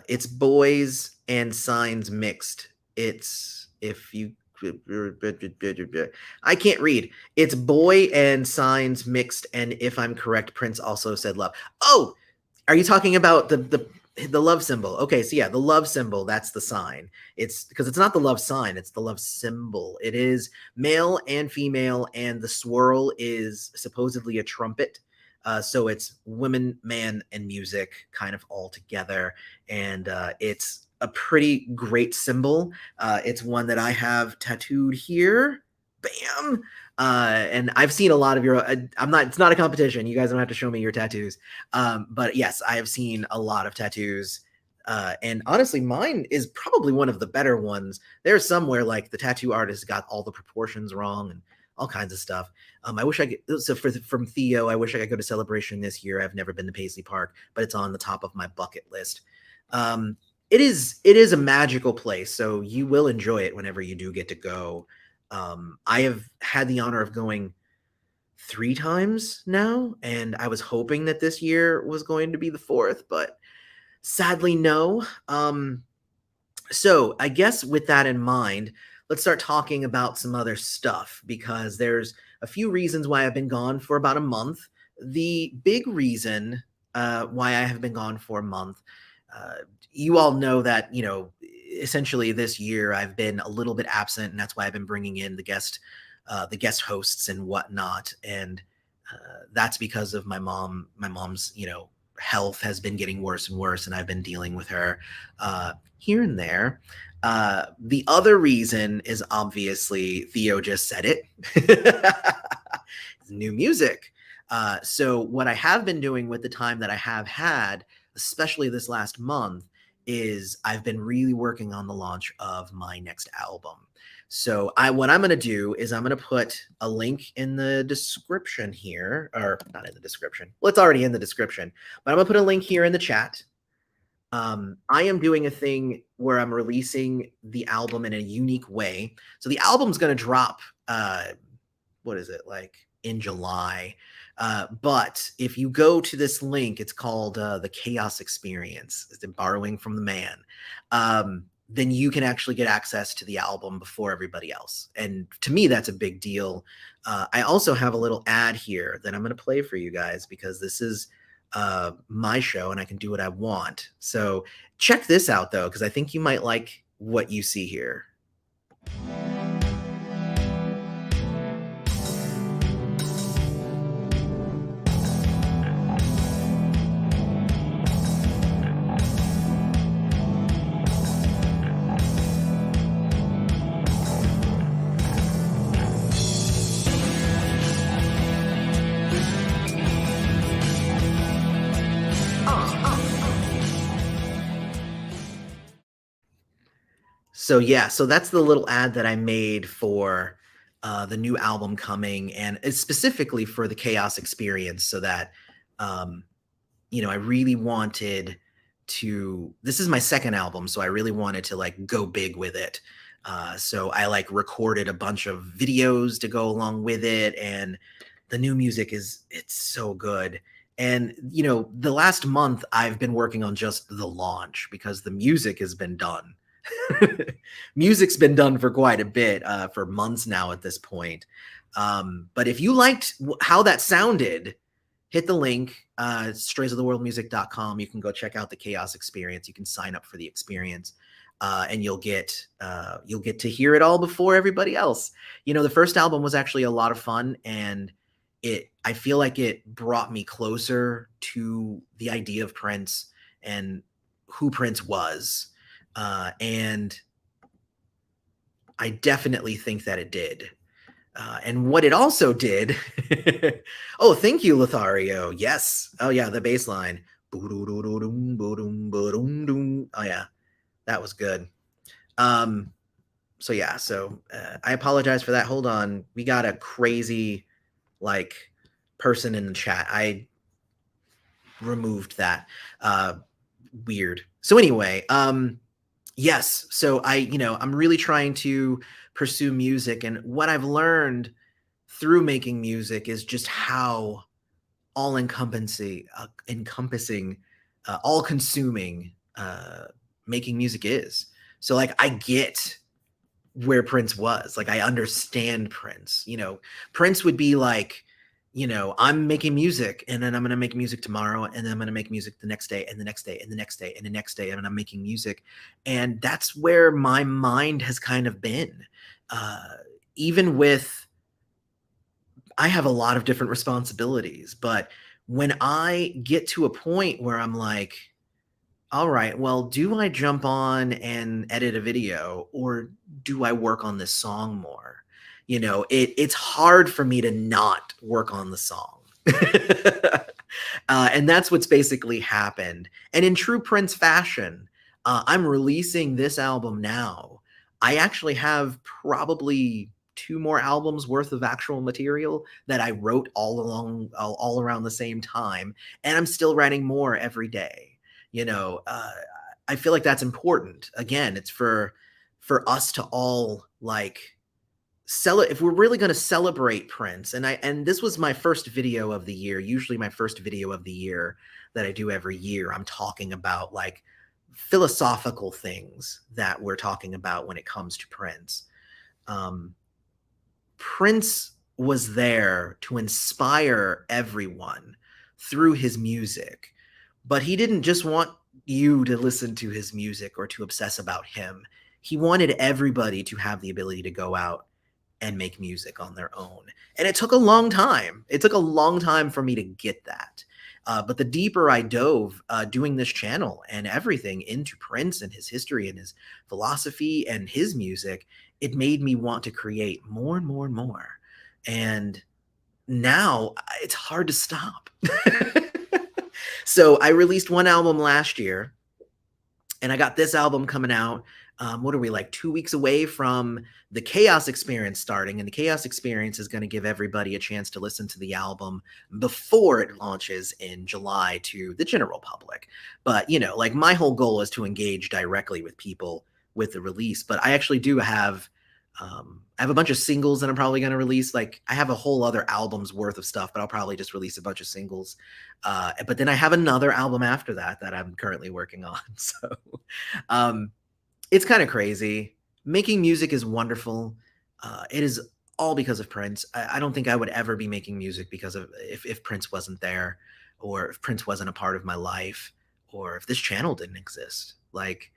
It's boys and signs mixed. It's if you. I can't read. It's boy and signs mixed, and if I'm correct, Prince also said love. Oh, are you talking about the love symbol? Okay, so yeah, the love symbol, that's the sign. It's because it's not the love sign, it's the love symbol. It is male and female, and the swirl is supposedly a trumpet. So it's women, man, and music kind of all together. And it's a pretty great symbol. It's one that I have tattooed here. Bam. And I've seen a lot of your. I'm not. It's not a competition. You guys don't have to show me your tattoos. But yes, I have seen a lot of tattoos. And honestly, mine is probably one of the better ones. There's somewhere like the tattoo artist got all the proportions wrong and all kinds of stuff. I wish I could. So from Theo, I wish I could go to Celebration this year. I've never been to Paisley Park, but it's on the top of my bucket list. It is a magical place, so you will enjoy it whenever you do get to go. I have had the honor of going 3 times now, and I was hoping that this year was going to be the fourth, but sadly, no. So I guess with that in mind, let's start talking about some other stuff because there's a few reasons why I've been gone for about a month. The big reason why I have been gone for a month, uh, you all know that, essentially this year I've been a little bit absent, and that's why I've been bringing in the guest hosts and whatnot. And that's because of my mom. My mom's, health has been getting worse and worse, and I've been dealing with her here and there. The other reason is obviously Theo just said it. New music. So what I have been doing with the time that I have had, especially this last month, is I've been really working on the launch of my next album. So what I'm going to do is I'm going to put a link in the description here, or not in the description. Well, it's already in the description, but I'm going to put a link here in the chat. I am doing a thing where I'm releasing the album in a unique way. So the album's going to drop, what is it, like in July. But if you go to this link, it's called the Chaos Experience. It's borrowing from the man. Then you can actually get access to the album before everybody else. And to me, that's a big deal. I also have a little ad here that I'm going to play for you guys because this is my show and I can do what I want. So check this out, though, because I think you might like what you see here. So yeah, so that's the little ad that I made for the new album coming, and it's specifically for the Chaos Experience, so that I really wanted to. This is my second album, so I really wanted to like go big with it. So I like recorded a bunch of videos to go along with it, and the new music it's so good. And the last month I've been working on just the launch because the music has been done. Music's been done for quite a bit, for months now at this point. But if you liked how that sounded, hit the link, straysoftheworldmusic.com. You can go check out the Chaos Experience. You can sign up for the experience, and you'll get to hear it all before everybody else. The first album was actually a lot of fun, and I feel like it brought me closer to the idea of Prince and who Prince was. And I definitely think that it did. And what it also did, oh, thank you, Lothario. Yes. Oh, yeah, the bass line. Oh, yeah, that was good. Um, so, yeah, I apologize for that. Hold on. We got a crazy, like, person in the chat. I removed that. Weird. So, anyway, yes. So, I'm really trying to pursue music. And what I've learned through making music is just how all encompassing, all consuming making music is. So like I get where Prince was. Like I understand Prince. Prince would be like, I'm making music and then I'm going to make music tomorrow and then I'm going to make music the next day and the next day and the next day and the next day and I'm making music. And that's where my mind has kind of been. Uh, Even with I have a lot of different responsibilities, but when I get to a point where I'm like, all right, well, do I jump on and edit a video or do I work on this song more? It's hard for me to not work on the song. And that's what's basically happened. And in true Prince fashion, I'm releasing this album now. I actually have probably two more albums worth of actual material that I wrote all around the same time, and I'm still writing more every day. I feel like that's important. Again, it's for us to all like if we're really going to celebrate Prince. And this was my first video of the year. Usually my first video of the year that I do every year, I'm talking about like philosophical things that we're talking about when it comes to Prince. um, Prince was there to inspire everyone through his music, but he didn't just want you to listen to his music or to obsess about him. He wanted everybody to have the ability to go out and make music on their own. And it took a long time. It took a long time for me to get that. But the deeper I dove doing this channel and everything into Prince and his history and his philosophy and his music, it made me want to create more and more and more. And now it's hard to stop. So I released one album last year and I got this album coming out. What are we, like 2 weeks away from the Chaos Experience starting? And the Chaos Experience is going to give everybody a chance to listen to the album before it launches in July to the general public. But, like my whole goal is to engage directly with people with the release. But I actually do have, I have a bunch of singles that I'm probably going to release. Like I have a whole other album's worth of stuff, but I'll probably just release a bunch of singles. But then I have another album after that I'm currently working on. So, it's kind of crazy. Making music is wonderful. It is all because of Prince. I don't think I would ever be making music because of if Prince wasn't there, or if Prince wasn't a part of my life, or if this channel didn't exist. Like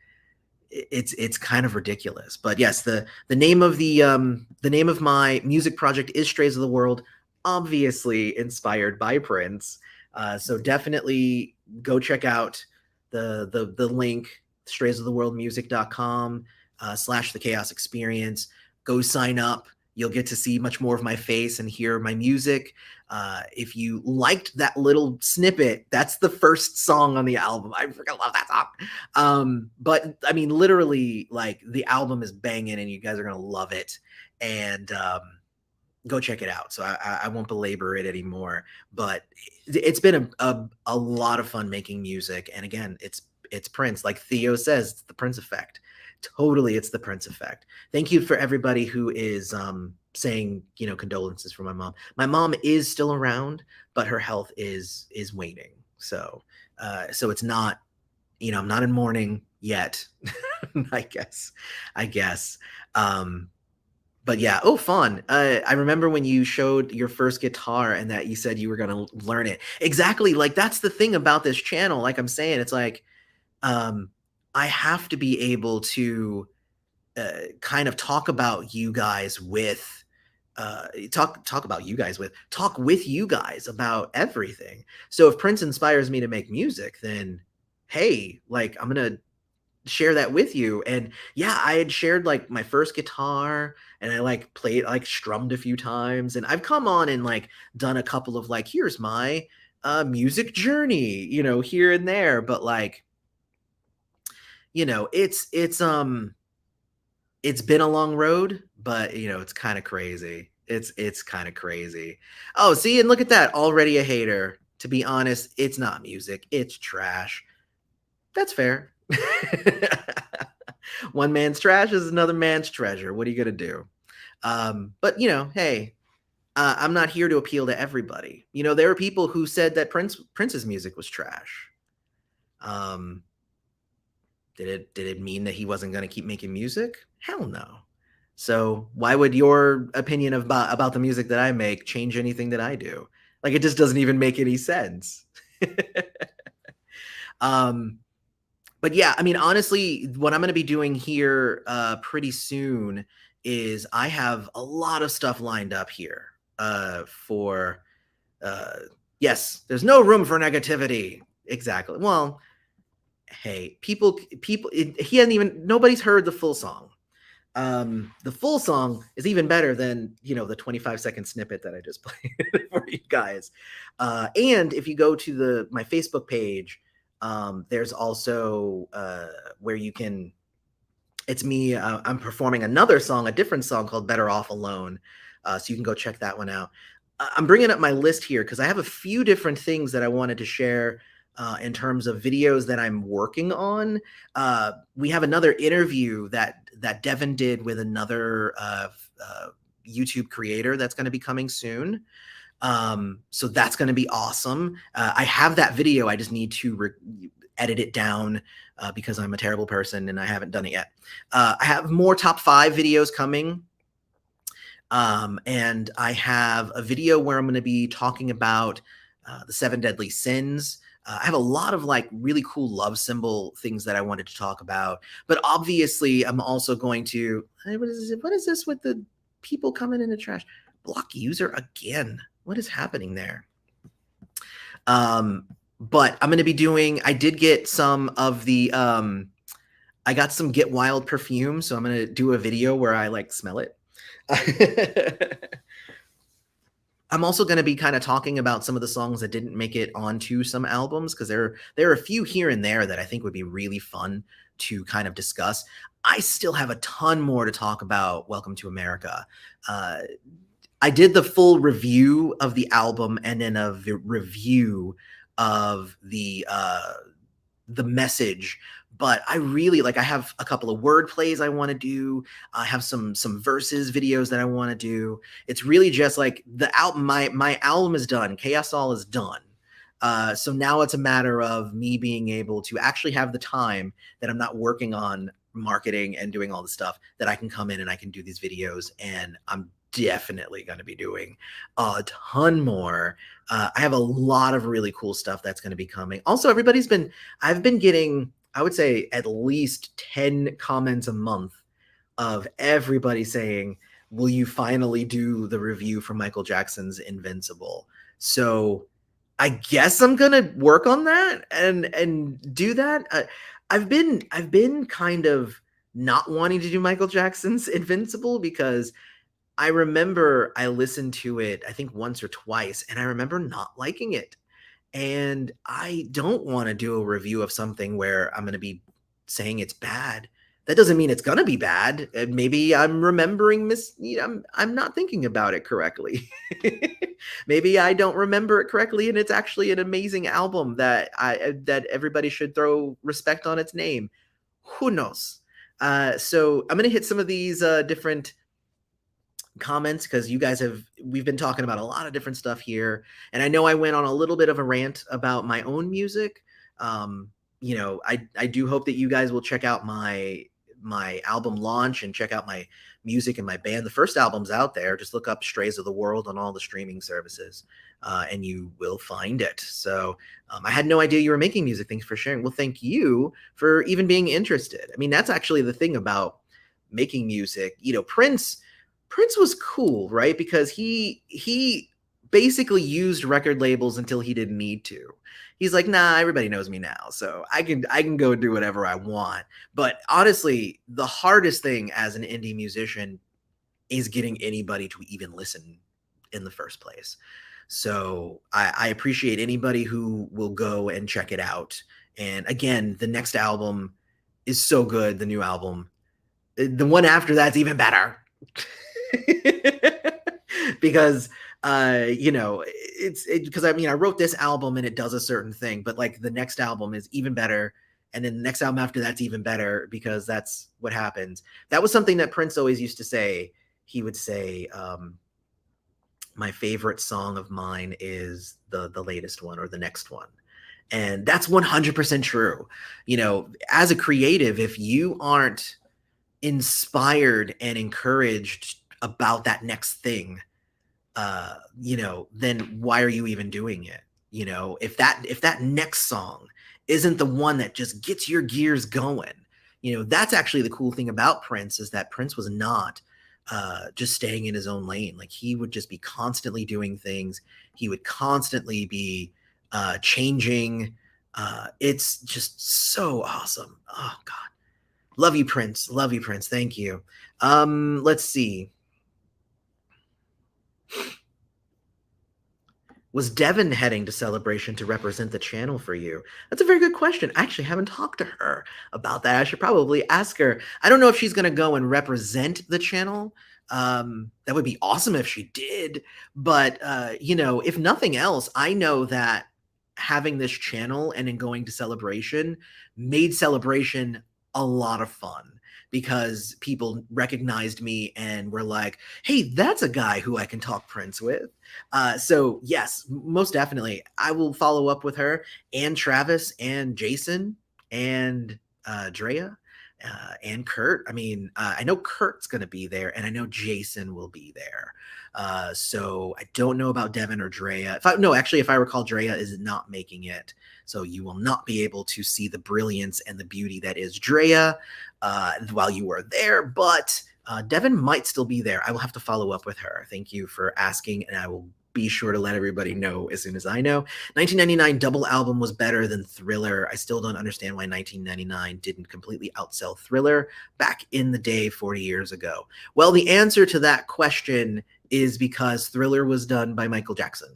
it's kind of ridiculous. But yes, the name of the name of my music project is Strays of the World, obviously inspired by Prince. So definitely go check out the link, straysoftheworldmusic.com / the Chaos Experience. Go sign up. You'll get to see much more of my face and hear my music. If you liked that little snippet, that's the first song on the album. I freaking love that song. But I mean, literally, like the album is banging and you guys are going to love it. And go check it out. So I won't belabor it anymore. But it's been a lot of fun making music. And again, it's Prince. Like Theo says, it's the Prince effect. Totally, it's the Prince effect. Thank you for everybody who is saying, condolences for my mom. My mom is still around, but her health is waning. So it's not, I'm not in mourning yet. I guess. But yeah, oh, fun. I remember when you showed your first guitar and that you said you were going to learn it. Exactly. Like that's the thing about this channel. Like I'm saying, it's like, I have to be able to kind of talk about you guys with talk with you guys about everything. So if Prince inspires me to make music, then hey, like I'm gonna share that with you. And yeah, I had shared like my first guitar, and I like played, like strummed a few times, and I've come on and like done a couple of like, here's my music journey, here and there. But like, it's been a long road, but it's kind of crazy. It's kind of crazy. Oh, see, and look at that, already a hater. To be honest, it's not music, it's trash. That's fair. One man's trash is another man's treasure. What are you gonna do? But hey, I'm not here to appeal to everybody. There are people who said that Prince's music was trash. Um, did it mean that he wasn't going to keep making music? Hell no. So why would your opinion about the music that I make change anything that I do? Like, it just doesn't even make any sense. um, but yeah, I mean, honestly, what I'm going to be doing here pretty soon is I have a lot of stuff lined up here for yes, there's no room for negativity. Exactly. Well, hey, he hasn't even, nobody's heard the full song. The full song is even better than the 25-second snippet that I just played for you guys. And if you go to my Facebook page, there's also where you can, it's me, I'm performing another song, a different song called Better Off Alone. So you can go check that one out. I'm bringing up my list here because I have a few different things that I wanted to share in terms of videos that I'm working on. We have another interview that Devin did with another YouTube creator that's going to be coming soon. So that's going to be awesome. I have that video. I just need to edit it down because I'm a terrible person and I haven't done it yet. I have more top 5 videos coming. And I have a video where I'm going to be talking about the 7 deadly sins. I have a lot of like really cool love symbol things that I wanted to talk about, but obviously I'm also going to, what is this with the people coming in the trash? Block user again. What is happening there? But I'm going to be doing, I did get some of the, I got some Get Wild perfume. So I'm going to do a video where I like smell it. I'm also going to be kind of talking about some of the songs that didn't make it onto some albums, because there are a few here and there that I think would be really fun to kind of discuss. I still have a ton more to talk about Welcome to America. I did the full review of the album and then a review of the message. But I really I have a couple of word plays I want to do. I have some verses videos that I want to do. It's really just like the album, my album is done. Chaos All is done. So now it's a matter of me being able to actually have the time that I'm not working on marketing and doing all the stuff, that I can come in and I can do these videos. And I'm definitely going to be doing a ton more. I have a lot of really cool stuff that's going to be coming. Also, I've been getting, I would say, at least 10 comments a month of everybody saying, will you finally do the review for Michael Jackson's Invincible? So I guess I'm going to work on that and do that. I've been kind of not wanting to do Michael Jackson's Invincible because I remember I listened to it, I think once or twice, and I remember not liking it. And I don't want to do a review of something where I'm going to be saying it's bad. That doesn't mean it's going to be bad. Maybe I'm remembering I'm not thinking about it correctly. Maybe I don't remember it correctly and it's actually an amazing album that everybody should throw respect on its name. Who knows? So I'm going to hit some of these different comments because we've been talking about a lot of different stuff here, and I know I went on a little bit of a rant about my own music. I do hope that you guys will check out my album launch and check out my music and my band. The first album's out there. Just look up Strays of the World on all the streaming services and you will find it. So I had no idea you were making music. Thanks for sharing. Well, thank you for even being interested. I mean, that's actually the thing about making music. Prince was cool, right? Because he basically used record labels until he didn't need to. He's like, nah, everybody knows me now, so I can go do whatever I want. But honestly, the hardest thing as an indie musician is getting anybody to even listen in the first place. So I appreciate anybody who will go and check it out. And again, the next album is so good. The new album, the one after that's even better. Because it's because I mean I wrote this album and it does a certain thing, but like the next album is even better, and then the next album after that's even better because that's what happens. That was something that Prince always used to say. He would say, "My favorite song of mine is the latest one or the next one," and that's 100% true. As a creative, if you aren't inspired and encouraged about that next thing, then why are you even doing it? If that next song isn't the one that just gets your gears going, that's actually the cool thing about Prince is that Prince was not just staying in his own lane. Like he would just be constantly doing things. He would constantly be changing. It's just so awesome. Oh God. Love you, Prince. Love you, Prince. Thank you. Let's see. Was Devin heading to Celebration to represent the channel for you? That's a very good question. I actually haven't talked to her about that. I should probably ask her. I don't know if she's going to go and represent the channel. That would be awesome if she did. But, if nothing else, I know that having this channel and then going to Celebration made Celebration a lot of fun because people recognized me and were like, hey, that's a guy who I can talk Prince with. So yes, most definitely. I will follow up with her and Travis and Jason and Drea and Kurt. I mean, I know Kurt's going to be there and I know Jason will be there. So I don't know about Devin or Drea. If I recall, Drea is not making it. So you will not be able to see the brilliance and the beauty that is Drea while you are there. But Devin might still be there. I will have to follow up with her. Thank you for asking, and I will be sure to let everybody know as soon as I know. 1999 double album was better than Thriller. I still don't understand why 1999 didn't completely outsell Thriller back in the day 40 years ago. Well, the answer to that question is because Thriller was done by Michael Jackson.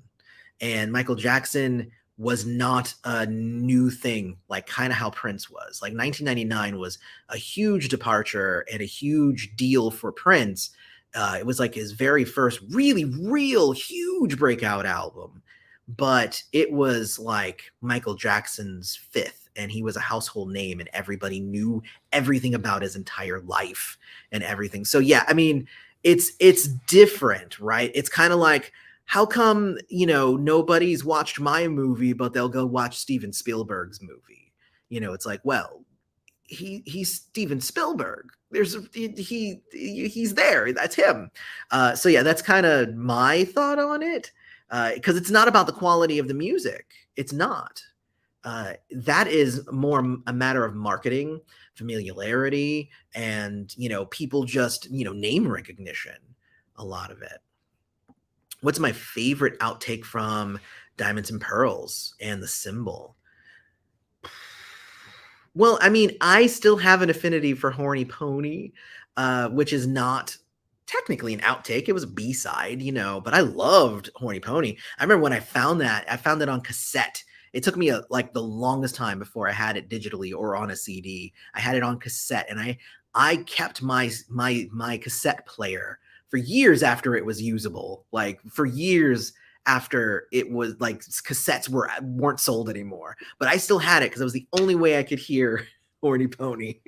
And Michael Jackson was not a new thing, like kind of how Prince was. Like 1999 was a huge departure and a huge deal for Prince. It was like his very first really real huge breakout album, but it was like Michael Jackson's fifth, and he was a household name and everybody knew everything about his entire life and everything. So yeah, I mean, it's different, right? It's kind of like, how come nobody's watched my movie but they'll go watch Steven Spielberg's movie? It's like, well, he's Steven Spielberg. He's there. That's him. So yeah, that's kind of my thought on it. Because it's not about the quality of the music. It's not. That is more a matter of marketing, familiarity, and people just name recognition. A lot of it. What's my favorite outtake from Diamonds and Pearls and the Symbol? Well, I mean, I still have an affinity for Horny Pony, which is not technically an outtake. It was a B-side, but I loved Horny Pony. I remember when I found it on cassette. It took me like the longest time before I had it digitally or on a CD. I had it on cassette, and I kept my cassette player for years after it was usable. Like for years after it was like cassettes weren't sold anymore, but I still had it because it was the only way I could hear Horny Pony.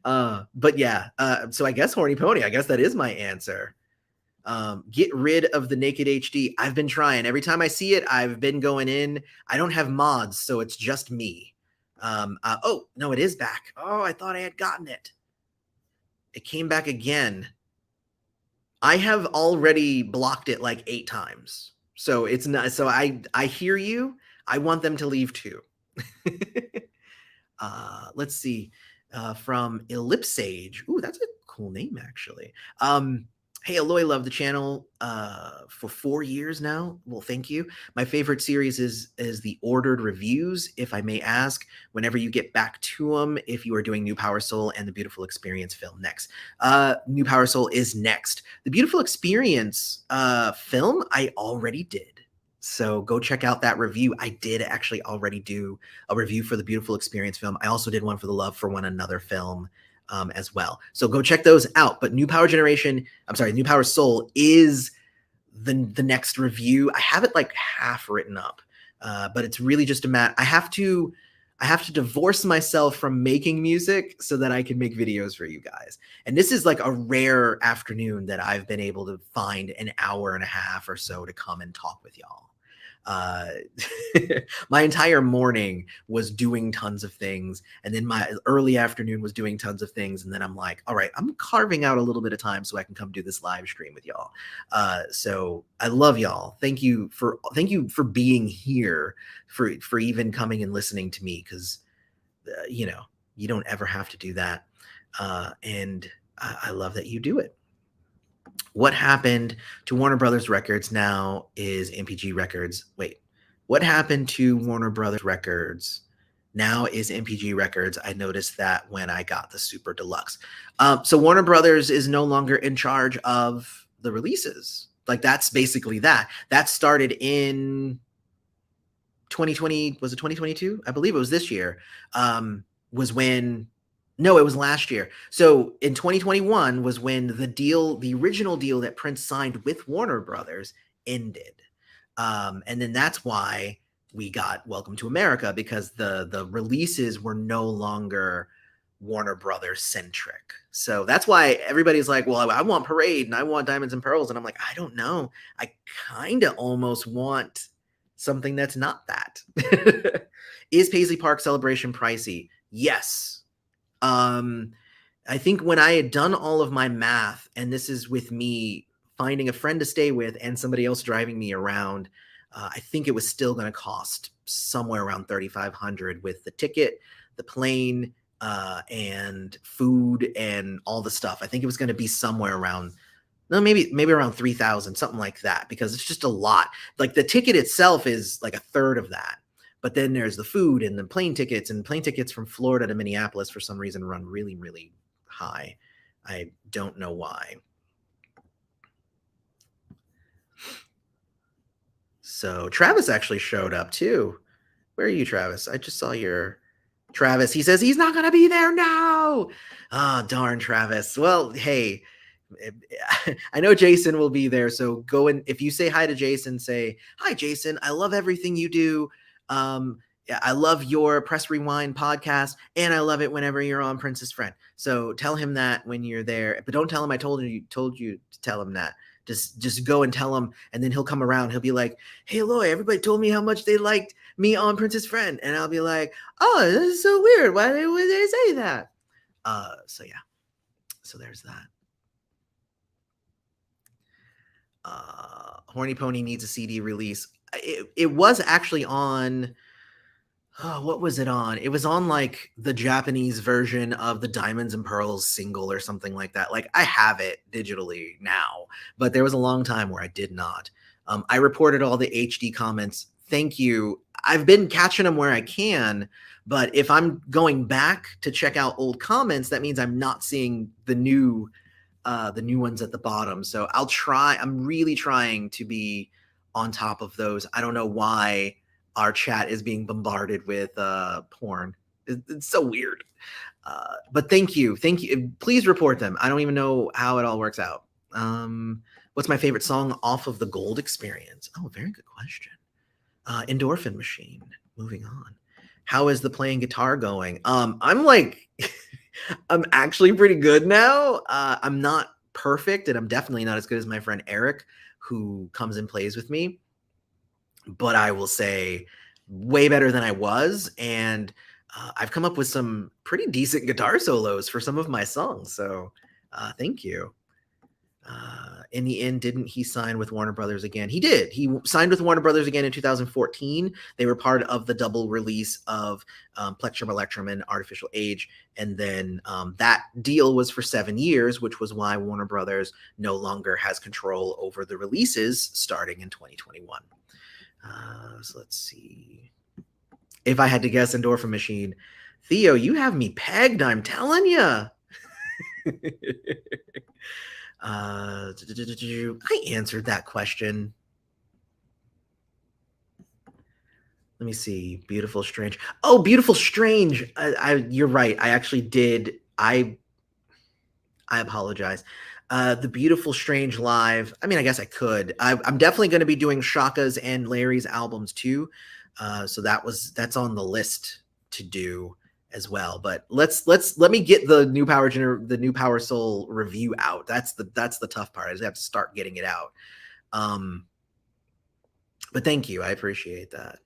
But yeah, so I guess Horny Pony, I guess that is my answer. Get rid of the naked HD. I've been trying. Every time I see it, I've been going in. I don't have mods, so it's just me. Oh no, it is back. Oh, I thought I had gotten it. It came back again. I have already blocked it like 8 times. So it's not, so I hear you. I want them to leave too. Let's see. From Ellipsage. Ooh, that's a cool name actually. Hey, Aloy, love the channel for 4 years now. Well, thank you. My favorite series is the ordered reviews, if I may ask. Whenever you get back to them, if you are doing New Power Soul and the Beautiful Experience film next. New Power Soul is next. The Beautiful Experience film I already did. So go check out that review. I did actually already do a review for the Beautiful Experience film. I also did one for the Love for One Another film as well. So go check those out. But New Power Generation, I'm sorry, New Power Soul is the next review. I have it like half written up, but it's really just a matter. I have to divorce myself from making music so that I can make videos for you guys. And this is like a rare afternoon that I've been able to find an hour and a half or so to come and talk with y'all. uh my entire morning was doing tons of things, and then my early afternoon was doing tons of things, and then I'm like, all right, I'm carving out a little bit of time so I can come do this live stream with y'all. So I love y'all. Thank you for being here, for even coming and listening to me, because you know, you don't ever have to do that. And I love that you do it. What happened to Warner Brothers Records now is MPG Records. Wait, what happened to Warner Brothers Records now is MPG Records? I noticed that when I got the Super Deluxe. So Warner Brothers is no longer in charge of the releases. Like, that's basically that. That started in 2020. Was it 2022? I believe it was this year. Was when No, it was last year. So in 2021 was when the original deal that Prince signed with Warner Brothers ended. And then that's why we got Welcome to America, because the releases were no longer Warner Brothers centric. So that's why everybody's like, well, I want Parade and I want Diamonds and Pearls. And I'm like, I don't know. I kind of almost want something that's not that. Is Paisley Park Celebration pricey? Yes. I think when I had done all of my math, and this is with me finding a friend to stay with and somebody else driving me around, I think it was still going to cost somewhere around $3,500 with the ticket, the plane, and food and all the stuff. I think it was going to be somewhere around, no, maybe around 3,000, something like that, because it's just a lot. Like, the ticket itself is like a third of that. But then there's the food and the plane tickets, and plane tickets from Florida to Minneapolis for some reason run really, really high. I don't know why. So Travis actually showed up too. Where are you, Travis? I just saw your Travis. He says he's not going to be there now. Oh, darn, Travis. Well, hey, I know Jason will be there. So go and, if you say hi to Jason, say, hi, Jason. I love everything you do. I love your Press Rewind podcast, and I love it whenever you're on Prince's Friend. So tell him that when you're there, but don't tell him I told you to tell him that. Just go and tell him, and then he'll come around. He'll be like, hey, Loy, everybody told me how much they liked me on Prince's Friend. And I'll be like, oh, this is so weird. Why would they say that? So yeah. So there's that. Horny Pony needs a CD release. It was actually on, what was it on? It was on like the Japanese version of the Diamonds and Pearls single or something like that. Like, I have it digitally now, but there was a long time where I did not. I reported all the HD comments. Thank you. I've been catching them where I can, but if I'm going back to check out old comments, that means I'm not seeing the new ones at the bottom. So I'll try. I'm really trying to be on top of those. I don't know why our chat is being bombarded with porn. It's so weird. But thank you. Please report them. I don't even know how it all works out. What's my favorite song off of the Gold Experience? Oh, very good question. Endorphin Machine. Moving on. How is the playing guitar going? I'm like, I'm actually pretty good now. I'm not perfect, and I'm definitely not as good as my friend Eric, who comes and plays with me. But I will say way better than I was. And I've come up with some pretty decent guitar solos for some of my songs. So thank you. In the end, didn't he sign with Warner Brothers again? He did. He signed with Warner Brothers again in 2014. They were part of the double release of Plectrum Electrum and Artificial Age. And then that deal was for 7 years, which was why Warner Brothers no longer has control over the releases starting in 2021. So let's see. If I had to guess, Endorphin Machine. Theo, you have me pegged, I'm telling you. I answered that question. Let me see. Beautiful Strange. Oh, Beautiful Strange. You're right. I actually did. I apologize. The Beautiful Strange live. I mean, I guess I could. I'm definitely going to be doing Shaka's and Larry's albums too. So that's on the list to do as well. But let me get the New Power Soul review out. That's the tough part. I just have to start getting it out. But thank you. I appreciate that.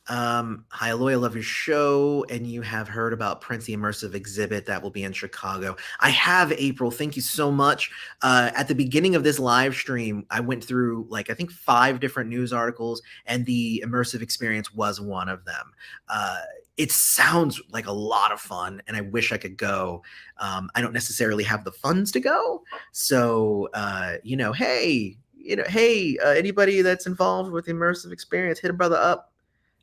Hi, Aloy, I love your show, and you have heard about Prince the Immersive exhibit that will be in Chicago. I have, April. Thank you so much. At the beginning of this live stream, I went through I think 5 different news articles, and the Immersive experience was one of them. It sounds like a lot of fun, and I wish I could go. I don't necessarily have the funds to go, so hey, anybody that's involved with the Immersive experience, hit a brother up.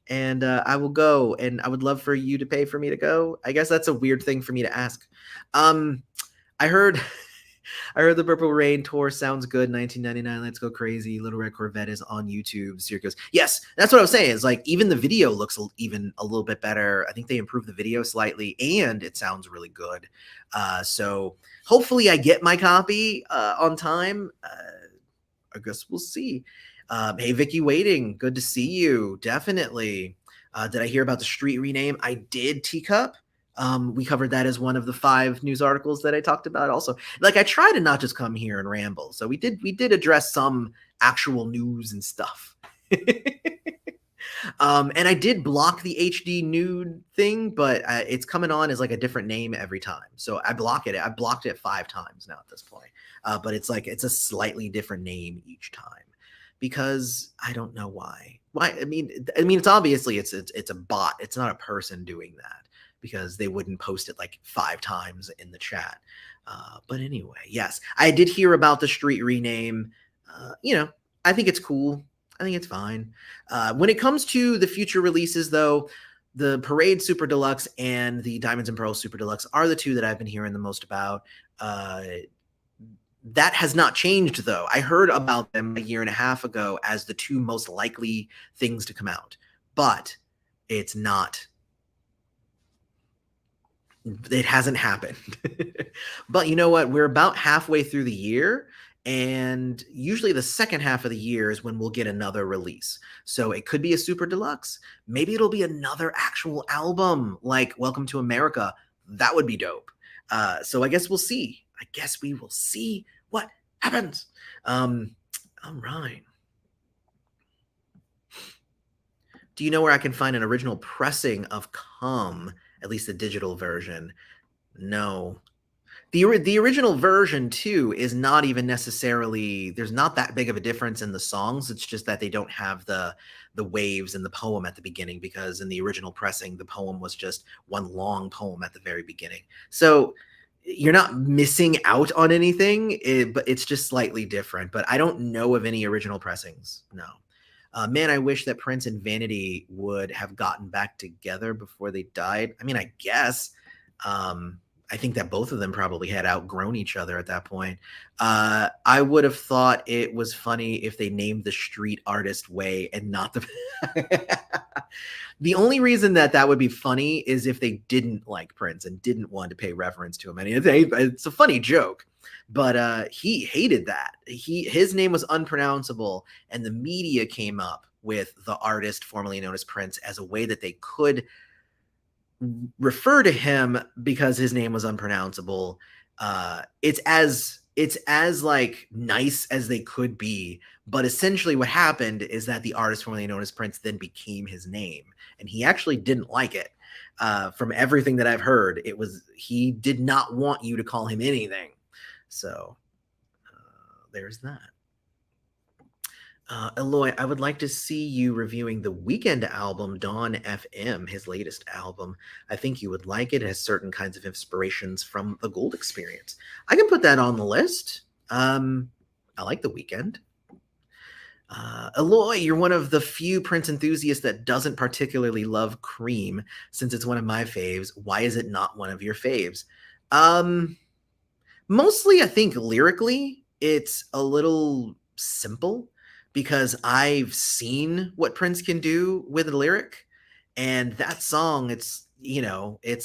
And I will go, and I would love for you to pay for me to go. I guess that's a weird thing for me to ask. I heard the Purple Rain tour sounds good. 1999, Let's Go Crazy. Little Red Corvette is on YouTube. Sierra goes, yes, that's what I was saying. It's even the video looks even a little bit better. I think they improved the video slightly, and it sounds really good. So hopefully I get my copy on time. I guess we'll see. Hey, Vicky Waiting, good to see you. Definitely. Did I hear about the street rename? I did, Teacup. We covered that as one of the 5 news articles that I talked about. Also, I try to not just come here and ramble. So we did address some actual news and stuff. And I did block the HD nude thing, but it's coming on as a different name every time. So I block it. I blocked it 5 times now at this point. But it's a slightly different name each time. Because I don't know why. I mean, it's obviously it's a bot. It's not a person doing that, because they wouldn't post it 5 times in the chat. But anyway, yes, I did hear about the street rename. I think it's cool. I think it's fine. When it comes to the future releases, though, the Parade Super Deluxe and the Diamonds and Pearls Super Deluxe are the 2 that I've been hearing the most about. That has not changed, though. I heard about them a year and a half ago as the 2 most likely things to come out, but it's not. It hasn't happened. But you know what? We're about halfway through the year, and usually the second half of the year is when we'll get another release. So it could be a Super Deluxe. Maybe it'll be another actual album like Welcome to America. That would be dope. So I guess we'll see. I guess we will see what happens. All right. Do you know where I can find an original pressing of Come, at least the digital version? No. The original version, too, is not even necessarily, there's not that big of a difference in the songs. It's just that they don't have the waves in the poem at the beginning, because in the original pressing, the poem was just one long poem at the very beginning. So you're not missing out on anything, but it's just slightly different. But I don't know of any original pressings. No. Man, I wish that Prince and Vanity would have gotten back together before they died. I mean, I guess. I think that both of them probably had outgrown each other at that point. I would have thought it was funny if they named the street Artist Way and not the... The only reason that would be funny is if they didn't like Prince and didn't want to pay reverence to him. I mean, it's a funny joke, but he hated that. His name was unpronounceable, and the media came up with the artist formerly known as Prince as a way that they could refer to him because his name was unpronounceable. It's as it's as like nice as they could be. But essentially, what happened is that the artist formerly known as Prince then became his name, and he actually didn't like it. From everything that I've heard, he did not want you to call him anything. So there's that. Eloy, I would like to see you reviewing the Weekend album, Dawn FM, his latest album. I think you would like it. It has certain kinds of inspirations from the Gold Experience. I can put that on the list. I like the Weekend. Eloy, you're one of the few Prince enthusiasts that doesn't particularly love Cream, since it's one of my faves. Why is it not one of your faves? Mostly, I think lyrically, it's a little simple because I've seen what Prince can do with a lyric, and that song, it's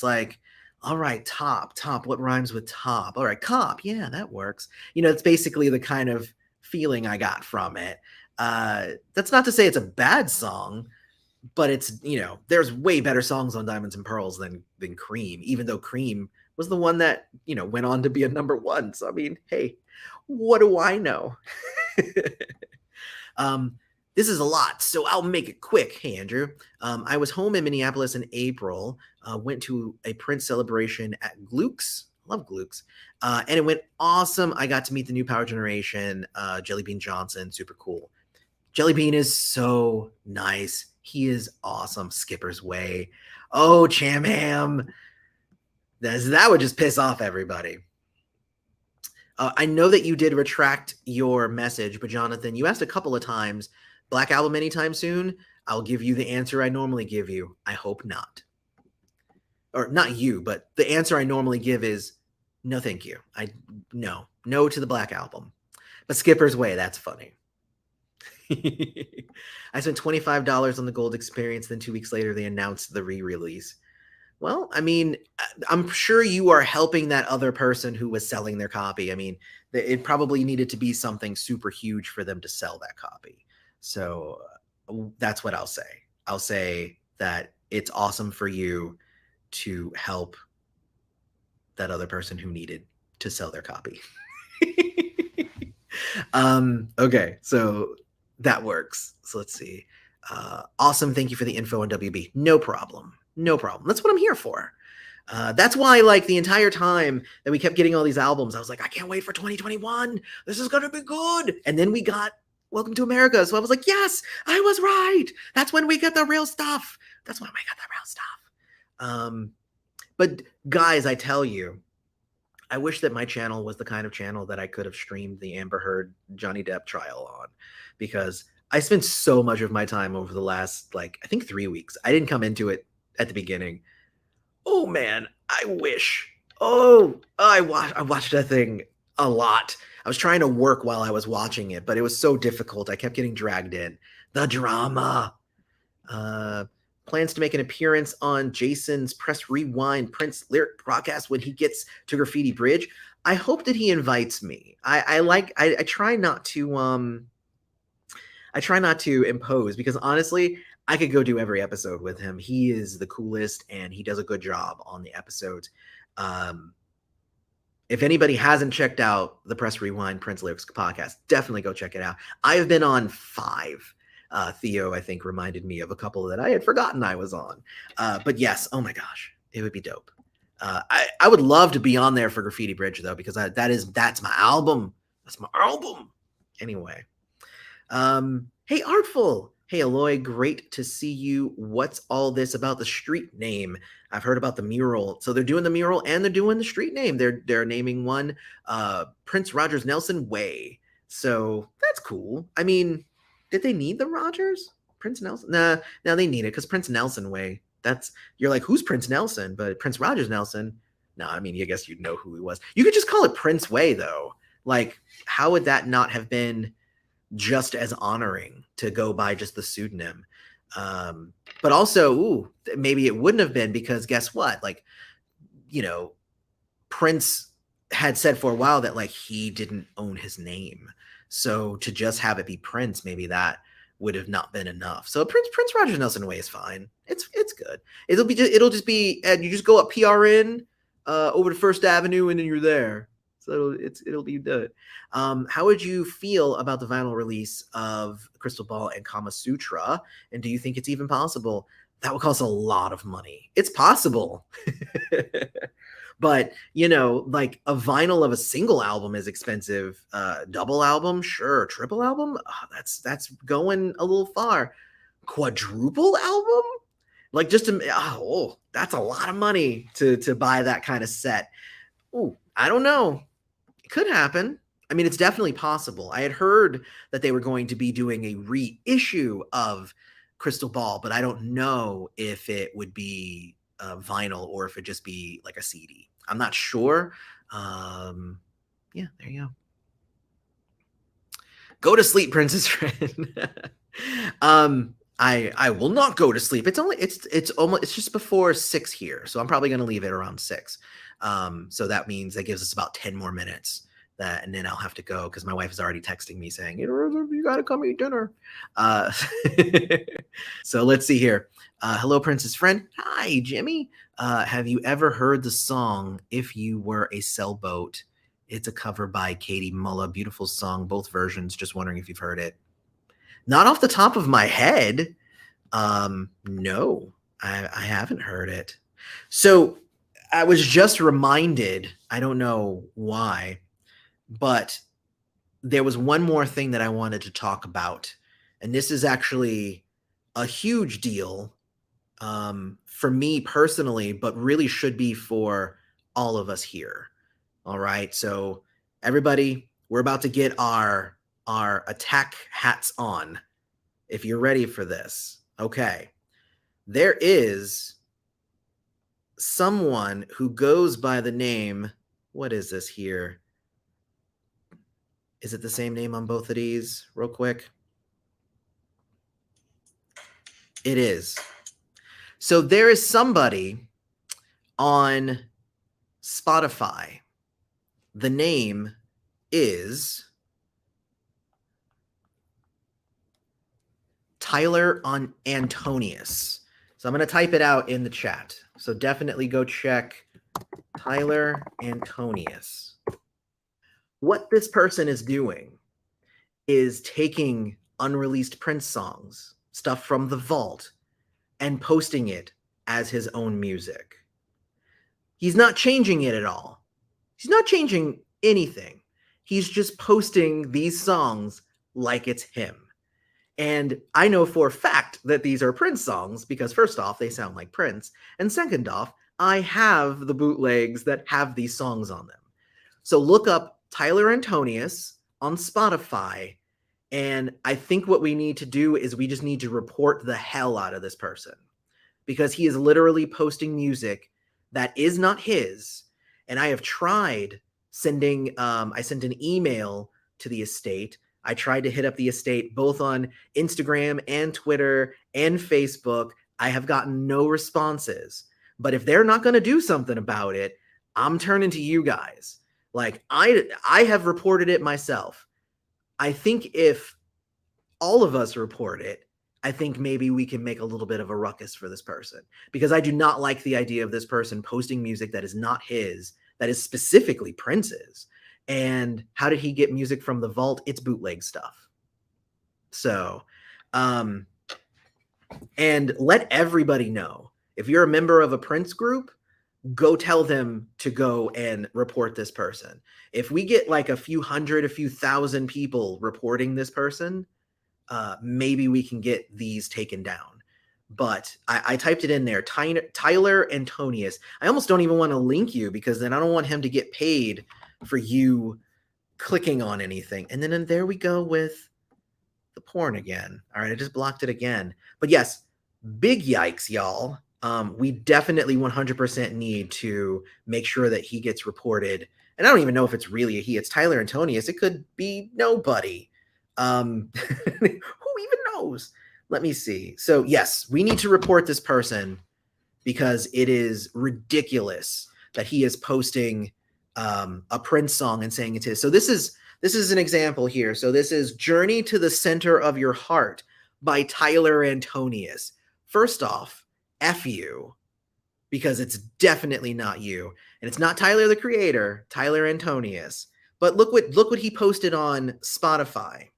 like, all right, top, what rhymes with top? All right, cop, yeah, that works. It's basically the kind of feeling I got from it. That's not to say it's a bad song, but there's way better songs on Diamonds and Pearls than Cream, even though Cream was the one that, went on to be a number one. So, I mean, hey, what do I know? This is a lot, so I'll make it quick. Hey, Andrew. I was home in Minneapolis in April, went to a Prince celebration at Gluck's. Love Gluck's. And it went awesome. I got to meet the new Power Generation, Jelly Bean Johnson, super cool. Jelly Bean is so nice. He is awesome. Skipper's Way. Oh, Cham Ham. That would just piss off everybody. I know that you did retract your message, but Jonathan, you asked a couple of times, Black Album anytime soon? I'll give you the answer I normally give you. I hope not. Or not you, but the answer I normally give is no, thank you. No to the Black Album. But Skipper's Way, that's funny. I spent $25 on the Gold Experience, then 2 weeks later they announced the re-release. Well, I mean, I'm sure you are helping that other person who was selling their copy. I mean, it probably needed to be something super huge for them to sell that copy. So that's what I'll say. I'll say that it's awesome for you to help that other person who needed to sell their copy. Okay, so that works. So let's see. Awesome. Thank you for the info on WB. No problem. That's what I'm here for. That's why, like, the entire time that we kept getting all these albums, I was like, I can't wait for 2021. This is going to be good. And then we got Welcome to America. So I was like, yes, I was right. That's when we get the real stuff. But guys, I tell you, I wish that my channel was the kind of channel that I could have streamed the Amber Heard Johnny Depp trial on, because I spent so much of my time over the last, I think 3 weeks. I didn't come into it at the beginning. Oh man, I wish. I watched that thing a lot. I was trying to work while I was watching it, but it was so difficult. I kept getting dragged in. The drama. Plans to make an appearance on Jason's Press Rewind Prince lyric broadcast when he gets to Graffiti Bridge. I hope that he invites me. I try not to impose, because honestly, I could go do every episode with him. He is the coolest and he does a good job on the episodes. If anybody hasn't checked out the Press Rewind Prince Lyrics podcast, definitely go check it out. I have been on 5. Theo, I think, reminded me of a couple that I had forgotten I was on. But yes, oh my gosh, it would be dope. I would love to be on there for Graffiti Bridge, though, because that's my album. That's my album. Anyway. Hey, Artful. Hey, Eloy, great to see you. What's all this about the street name? I've heard about the mural. So they're doing the mural and they're doing the street name. They're naming one Prince Rogers Nelson Way. So that's cool. I mean, did they need the Rogers? Prince Nelson? Nah, they need it because Prince Nelson Way. You're like, who's Prince Nelson? But Prince Rogers Nelson? No, I mean, I guess you'd know who he was. You could just call it Prince Way, though. Like, how would that not have been just as honoring to go by just the pseudonym? But also, maybe it wouldn't have been, because guess what? Prince had said for a while that he didn't own his name. So to just have it be Prince, maybe that would have not been enough. So Prince Rogers Nelson Way is fine. It's good. It'll just be, and you just go up PRN over to First Avenue and then you're there. So it'll be good. How would you feel about the vinyl release of Crystal Ball and Kama Sutra? And do you think it's even possible? That would cost a lot of money. It's possible. But like a vinyl of a single album is expensive. Double album, sure. Triple album, that's going a little far. Quadruple album, like just to that's a lot of money to buy that kind of set. Ooh, I don't know. It could happen. I mean, it's definitely possible. I had heard that they were going to be doing a reissue of Crystal Ball, but I don't know if it would be vinyl or if it just be like a CD. I'm not sure. Yeah, there you go. Go to sleep, Princess Friend. I will not go to sleep. It's just before 6 here, so I'm probably gonna leave it around 6. So that means that gives us about 10 more minutes. And then I'll have to go because my wife is already texting me saying, you gotta come eat dinner. So let's see here. Hello, Princess Friend. Hi, Jimmy. Have you ever heard the song "If You Were a Sailboat"? It's a cover by Katie Mulla. Beautiful song, both versions. Just wondering if you've heard it. Not off the top of my head. No, I haven't heard it. So I was just reminded, I don't know why, but there was one more thing that I wanted to talk about. And this is actually a huge deal for me personally, but really should be for all of us here. All right. So everybody, we're about to get our attack hats on. If you're ready for this. Okay. There is someone who goes by the name, what is this here? Is it the same name on both of these? Real quick. It is. So there is somebody on Spotify. The name is Tyler on Antonius. So I'm going to type it out in the chat. So definitely go check Tyler Antonius. What this person is doing is taking unreleased Prince songs, stuff from the vault, and posting it as his own music. He's not changing it at all. He's not changing anything. He's just posting these songs like it's him. And I know for a fact that these are Prince songs because first off, they sound like Prince. And second off, I have the bootlegs that have these songs on them. So look up Tyler Antonius on Spotify. And I think what we need to do is we just need to report the hell out of this person because he is literally posting music that is not his. And I have tried sending, I sent an email to the estate. I tried to hit up the estate both on Instagram and Twitter and Facebook. I have gotten no responses. But if they're not going to do something about it, I'm turning to you guys. Like I have reported it myself. I think if all of us report it, I think maybe we can make a little bit of a ruckus for this person because I do not like the idea of this person posting music that is not his, that is specifically Prince's. And how did he get music from the vault? It's bootleg stuff. So, and let everybody know, if you're a member of a Prince group, go tell them to go and report this person. If we get like a few hundred, a few thousand people reporting this person, maybe we can get these taken down. But I typed it in there, Tyler Antonius. I almost don't even want to link you because then I don't want him to get paid for you clicking on anything. And then there we go with the porn again. All right, I just blocked it again. But yes, big yikes, y'all. We definitely 100% need to make sure that he gets reported. And I don't even know if it's really a he. It's Tyler Antonius. It could be nobody. Who even knows? Let me see. So yes, we need to report this person because it is ridiculous that he is posting a Prince song and saying it's his. So this is an example here. So this is Journey to the Center of Your Heart by Tyler Antonius. First off, F you. because it's definitely not you. And it's not Tyler the Creator, Tyler Antonius. But look what he posted on Spotify.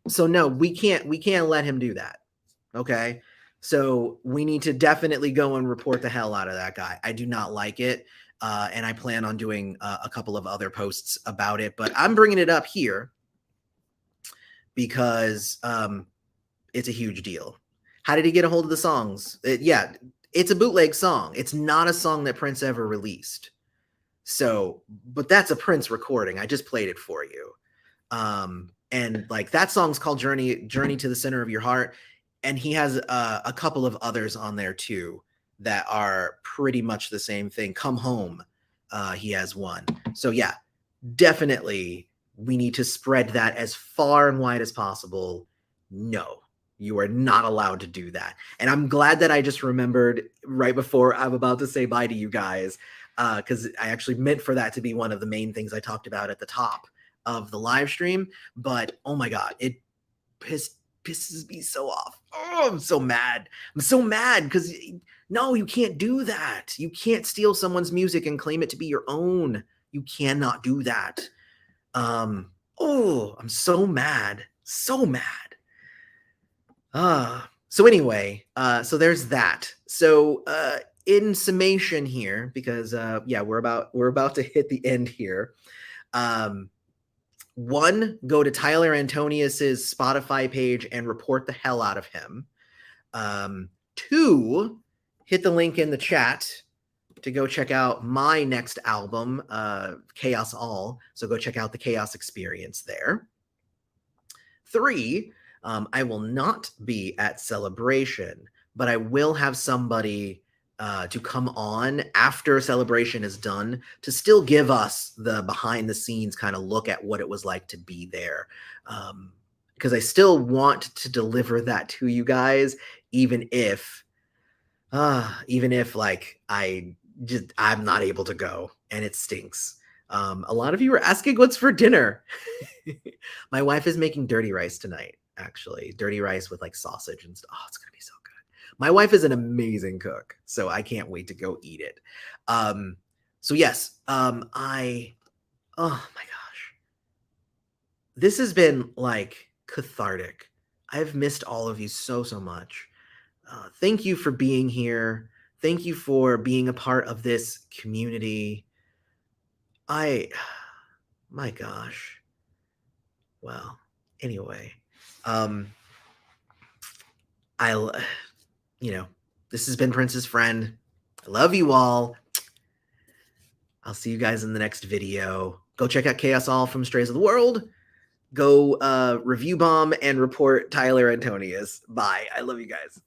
So no, we can't let him do that. Okay? So we need to definitely go and report the hell out of that guy. I do not like it. And I plan on doing a couple of other posts about it, but I'm bringing it up here because it's a huge deal. How did he get a hold of the songs? It's a bootleg song. It's not a song that Prince ever released. So, but that's a Prince recording. I just played it for you. And like that song's called Journey to the Center of Your Heart. And he has a couple of others on there too that are pretty much the same thing. Come Home, he has one. So yeah, definitely we need to spread that as far and wide as possible. No, you are not allowed to do that. And I'm glad that I just remembered right before I'm about to say bye to you guys, because I actually meant for that to be one of the main things I talked about at the top of the live stream. But oh my God, it pisses me so off. Oh, I'm so mad. I'm so mad because no, you can't do that. You can't steal someone's music and claim it to be your own. You cannot do that. Oh, I'm so mad. So mad. So anyway, so there's that. So in summation here, because yeah, we're about to hit the end here. One, go to Tyler Antonius's Spotify page and report the hell out of him. Two, hit the link in the chat to go check out my next album, Chaos All. So go check out the Chaos Experience there. Three, I will not be at Celebration, but I will have somebody to come on after Celebration is done to still give us the behind the scenes kind of look at what it was like to be there. Because I still want to deliver that to you guys, even if like I'm not able to go and it stinks. A lot of you are asking what's for dinner. My wife is making dirty rice tonight, actually. Dirty rice with like sausage and stuff. Oh, it's gonna be so good. My wife is an amazing cook, so I can't wait to go eat it. So yes, oh my gosh. This has been like cathartic. I've missed all of you so much. Thank you for being here. Thank you for being a part of this community. My gosh. Well, anyway, this has been Prince's Friend. I love you all. I'll see you guys in the next video. Go check out Chaos All from Strays of the World. Go review bomb and report Tyler Antonius. Bye. I love you guys.